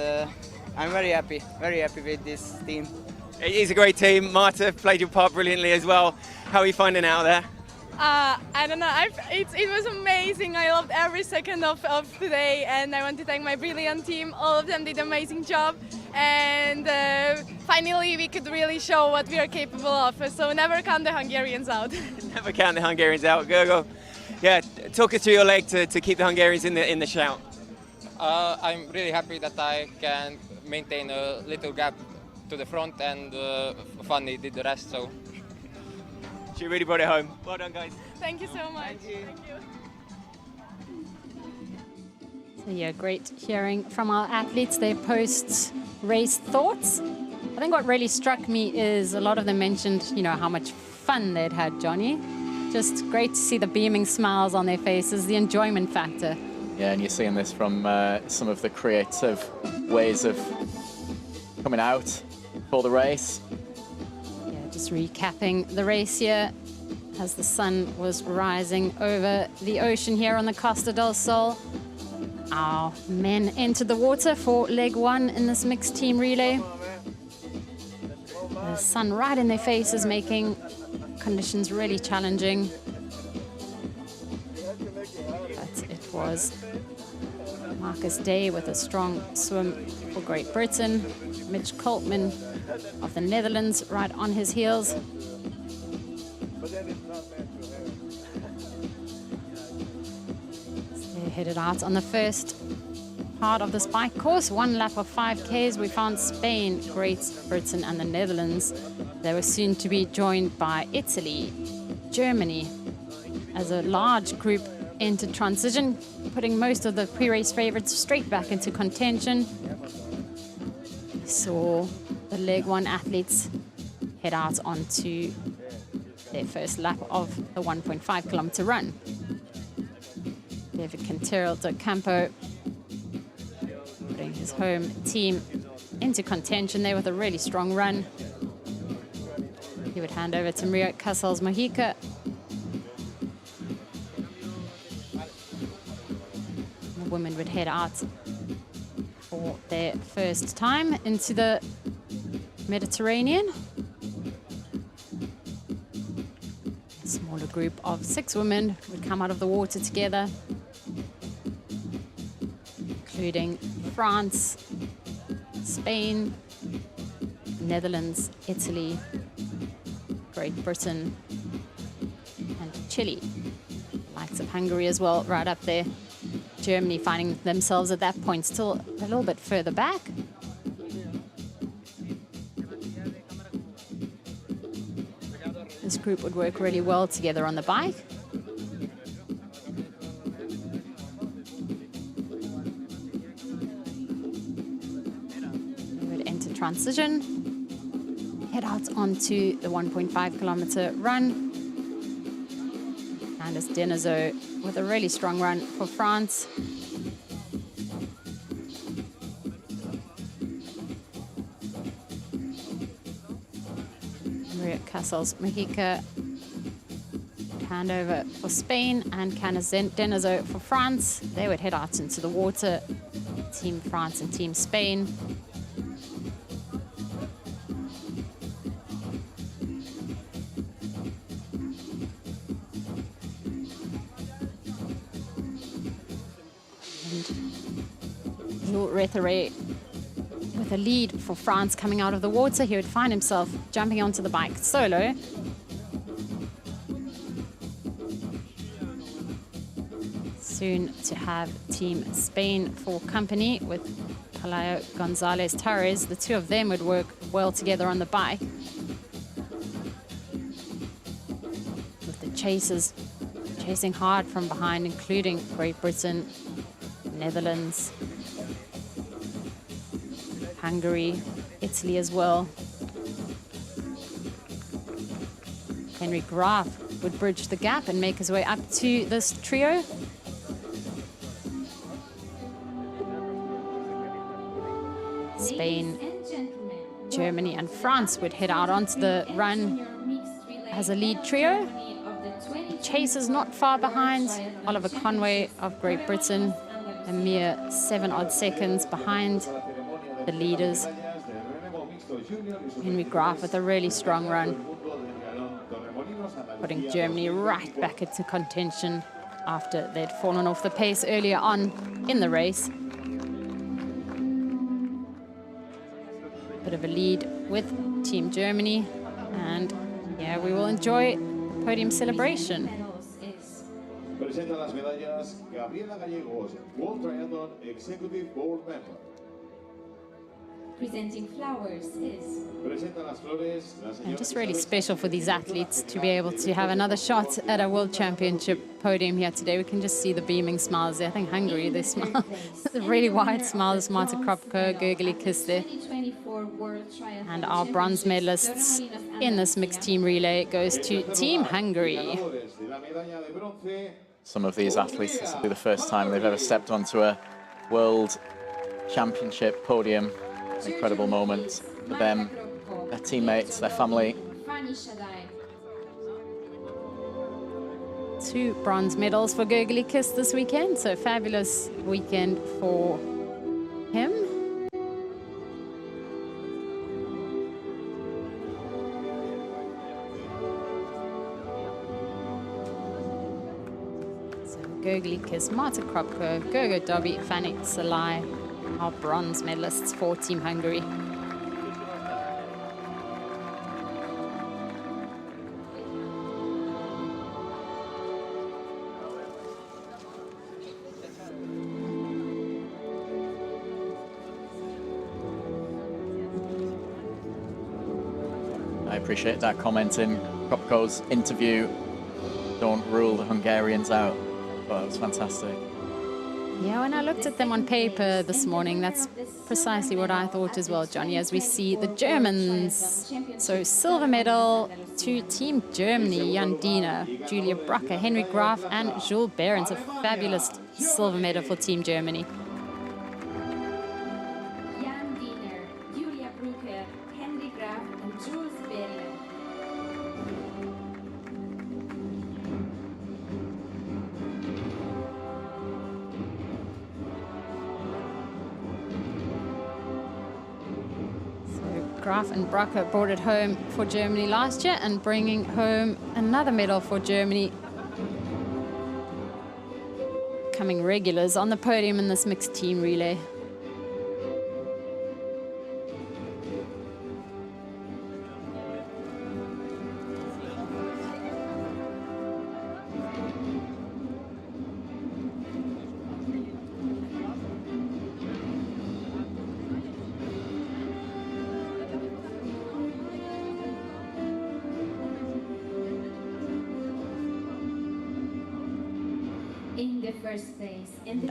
I'm very happy with this team. It is a great team. Marta played your part brilliantly as well. How are you finding it out there? I don't know, it was amazing. I loved every second of today, and I want to thank my brilliant team. All of them did an amazing job, and finally we could really show what we are capable of, so never count the Hungarians out. Never count the Hungarians out. Gergo, talk us through your leg to keep the Hungarians in the shout. I'm really happy that I can maintain a little gap to the front, and Fanny did the rest, so. She really brought it home. Well done, guys. Thank you so much. Thank you. So yeah, great hearing from our athletes, their post-race thoughts. I think what really struck me is a lot of them mentioned, how much fun they'd had, Johnny. Just great to see the beaming smiles on their faces, the enjoyment factor. Yeah, and you're seeing this from some of the creative ways of coming out for the race. Just recapping the race here as the sun was rising over the ocean here on the Costa del Sol. Our men entered the water for leg one in this mixed team relay. The sun right in their faces, making conditions really challenging. But it was Marcus Day with a strong swim for Great Britain. Mitch Coltman of the Netherlands right on his heels. So they headed out on the first part of this bike course. One lap of 5Ks. We found Spain, Great Britain and the Netherlands. They were soon to be joined by Italy, Germany, as a large group entered transition, putting most of the pre-race favorites straight back into contention. We saw the leg one athletes head out onto their first lap of the 1.5 kilometer run. David Quintero de Campo putting his home team into contention there with a really strong run. He would hand over to Maria Casals Mojica. The women would head out for their first time into the Mediterranean. A smaller group of 6 women would come out of the water together, including France, Spain, Netherlands, Italy, Great Britain, and Chile. Likes of Hungary as well, right up there. Germany finding themselves at that point still a little bit further back. This group would work really well together on the bike. They would enter transition, head out onto the 1.5 kilometer run. Candice Denisot with a really strong run for France. Maria Casals Mojica hand over for Spain, and Candice Denisot for France. They would head out into the water, Team France and Team Spain. Jules Retheret with a lead for France coming out of the water. He would find himself jumping onto the bike solo. Soon to have Team Spain for company with Pelayo Gonzalez Torres. The two of them would work well together on the bike, with the chasers chasing hard from behind, including Great Britain, Netherlands, Hungary, Italy as well. Henry Graf would bridge the gap and make his way up to this trio. Spain, Germany and France would head out onto the run as a lead trio. Chasers not far behind. Oliver Conway of Great Britain, a mere 7 odd seconds behind the leaders. Henry Graf with a really strong run, putting Germany right back into contention after they'd fallen off the pace earlier on in the race. Bit of a lead with Team Germany, and yeah, we will enjoy the podium celebration. Presenta las medallas Gabriela Gallegos, World Triathlon Executive Board Member. Presenting flowers is... And just really special for these athletes to be able to have another shot at a World Championship podium here today. We can just see the beaming smiles there. I think Hungary, they smile. The really wide smiles, Marta Kropko, gurgly kiss there. And our bronze medalists in this mixed team relay goes to Team Hungary. Some of these athletes, this will be the first time they've ever stepped onto a World Championship podium. Incredible moment for them, their teammates, their family. 2 bronze medals for Gurgly Kiss this weekend, so a fabulous weekend for him. So Gurgly Kiss, Marta Kropko, Gergo Dobby, Fanny Salai, our bronze medalists for Team Hungary. I appreciate that comment in Kropko's interview. Don't rule the Hungarians out. But it was fantastic. Yeah, when I looked at them on paper this morning, that's precisely what I thought as well, Johnny, as we see the Germans. So silver medal to Team Germany, Jan Diener, Julia Brucker, Henry Graf and Jules Behrens, a fabulous silver medal for Team Germany. Jan Diener, Graf and Brucker brought it home for Germany last year and bringing home another medal for Germany. Coming regulars on the podium in this mixed team relay.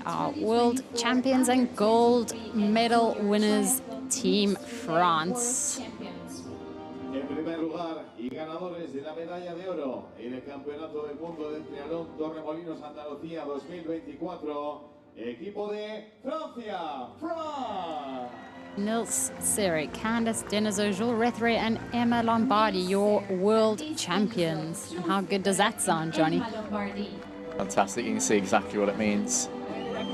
Our world champions and gold medal winners, Team France. En primer lugar, y ganadores de la medalla de oro en el Campeonato del Mundo del Triatlón Torremolinos Andalucía 2024, equipo de Francia, France. Nils Serik, Candice Denizo, Jules Rethray and Emma Lombardi, your world champions. How good does that sound, Johnny? Fantastic, you can see exactly what it means.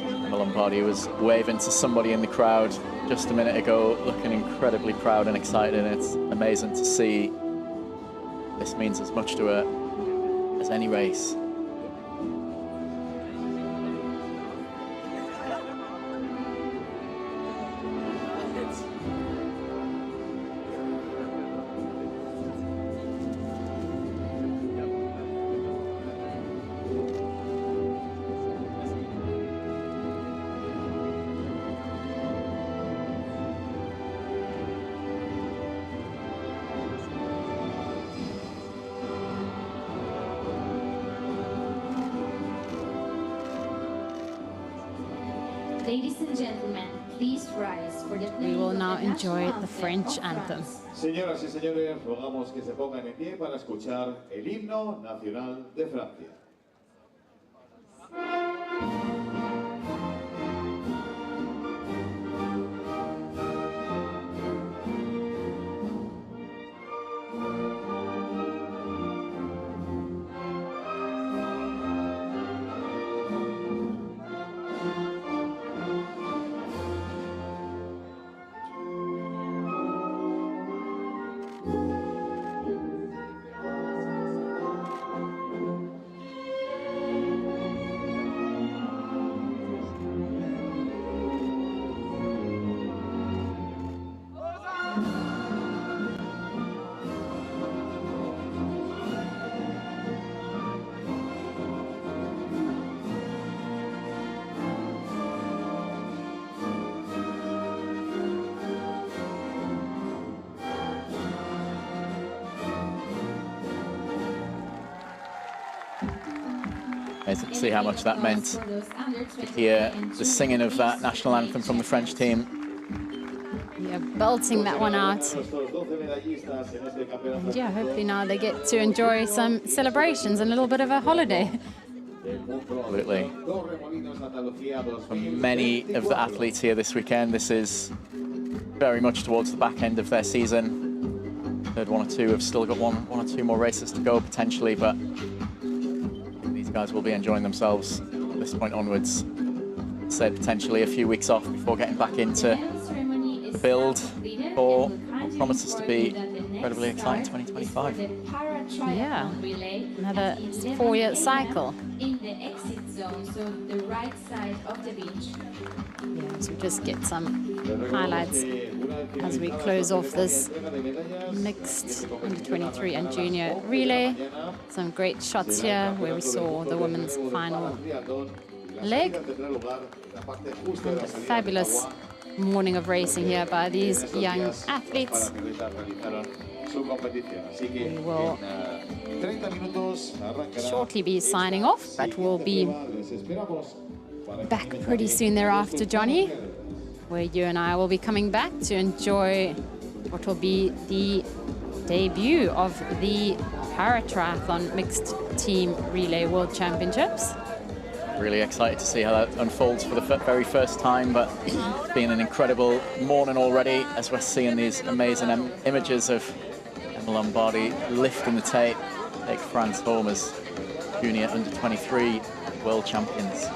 Emma Lombardi was waving to somebody in the crowd just a minute ago, looking incredibly proud and excited, and it's amazing to see. This means as much to her as any race. Ladies and gentlemen, please rise for the We will now enjoy the French anthem. Señoras y señores, rogamos que se pongan en pie para escuchar el himno nacional de Francia. Amazing to see how much that meant to hear the singing of that national anthem from the French team. Yeah, belting that one out. And yeah, hopefully now they get to enjoy some celebrations and a little bit of a holiday. Absolutely. For many of the athletes here this weekend, this is very much towards the back end of their season. Third one or two have still got one or two more races to go potentially, but these guys will be enjoying themselves from this point onwards. Said potentially a few weeks off before getting back into the build for what promises to be incredibly exciting 2025. Yeah, another 4-year cycle. In the exit zone, so the right side of the beach. Yeah, so just get some highlights as we close off this mixed under 23 and junior relay. Some great shots here where we saw the women's final leg. And a fabulous morning of racing here by these young athletes. We will shortly be signing off, but we'll be back pretty soon thereafter, Johnny, where you and I will be coming back to enjoy what will be the debut of the Para-Triathlon Mixed Team Relay World Championships. Really excited to see how that unfolds for the very first time, but it's been an incredible morning already as we're seeing these amazing images of Emma Lombardi lifting the tape, take France home as junior under 23 world champions.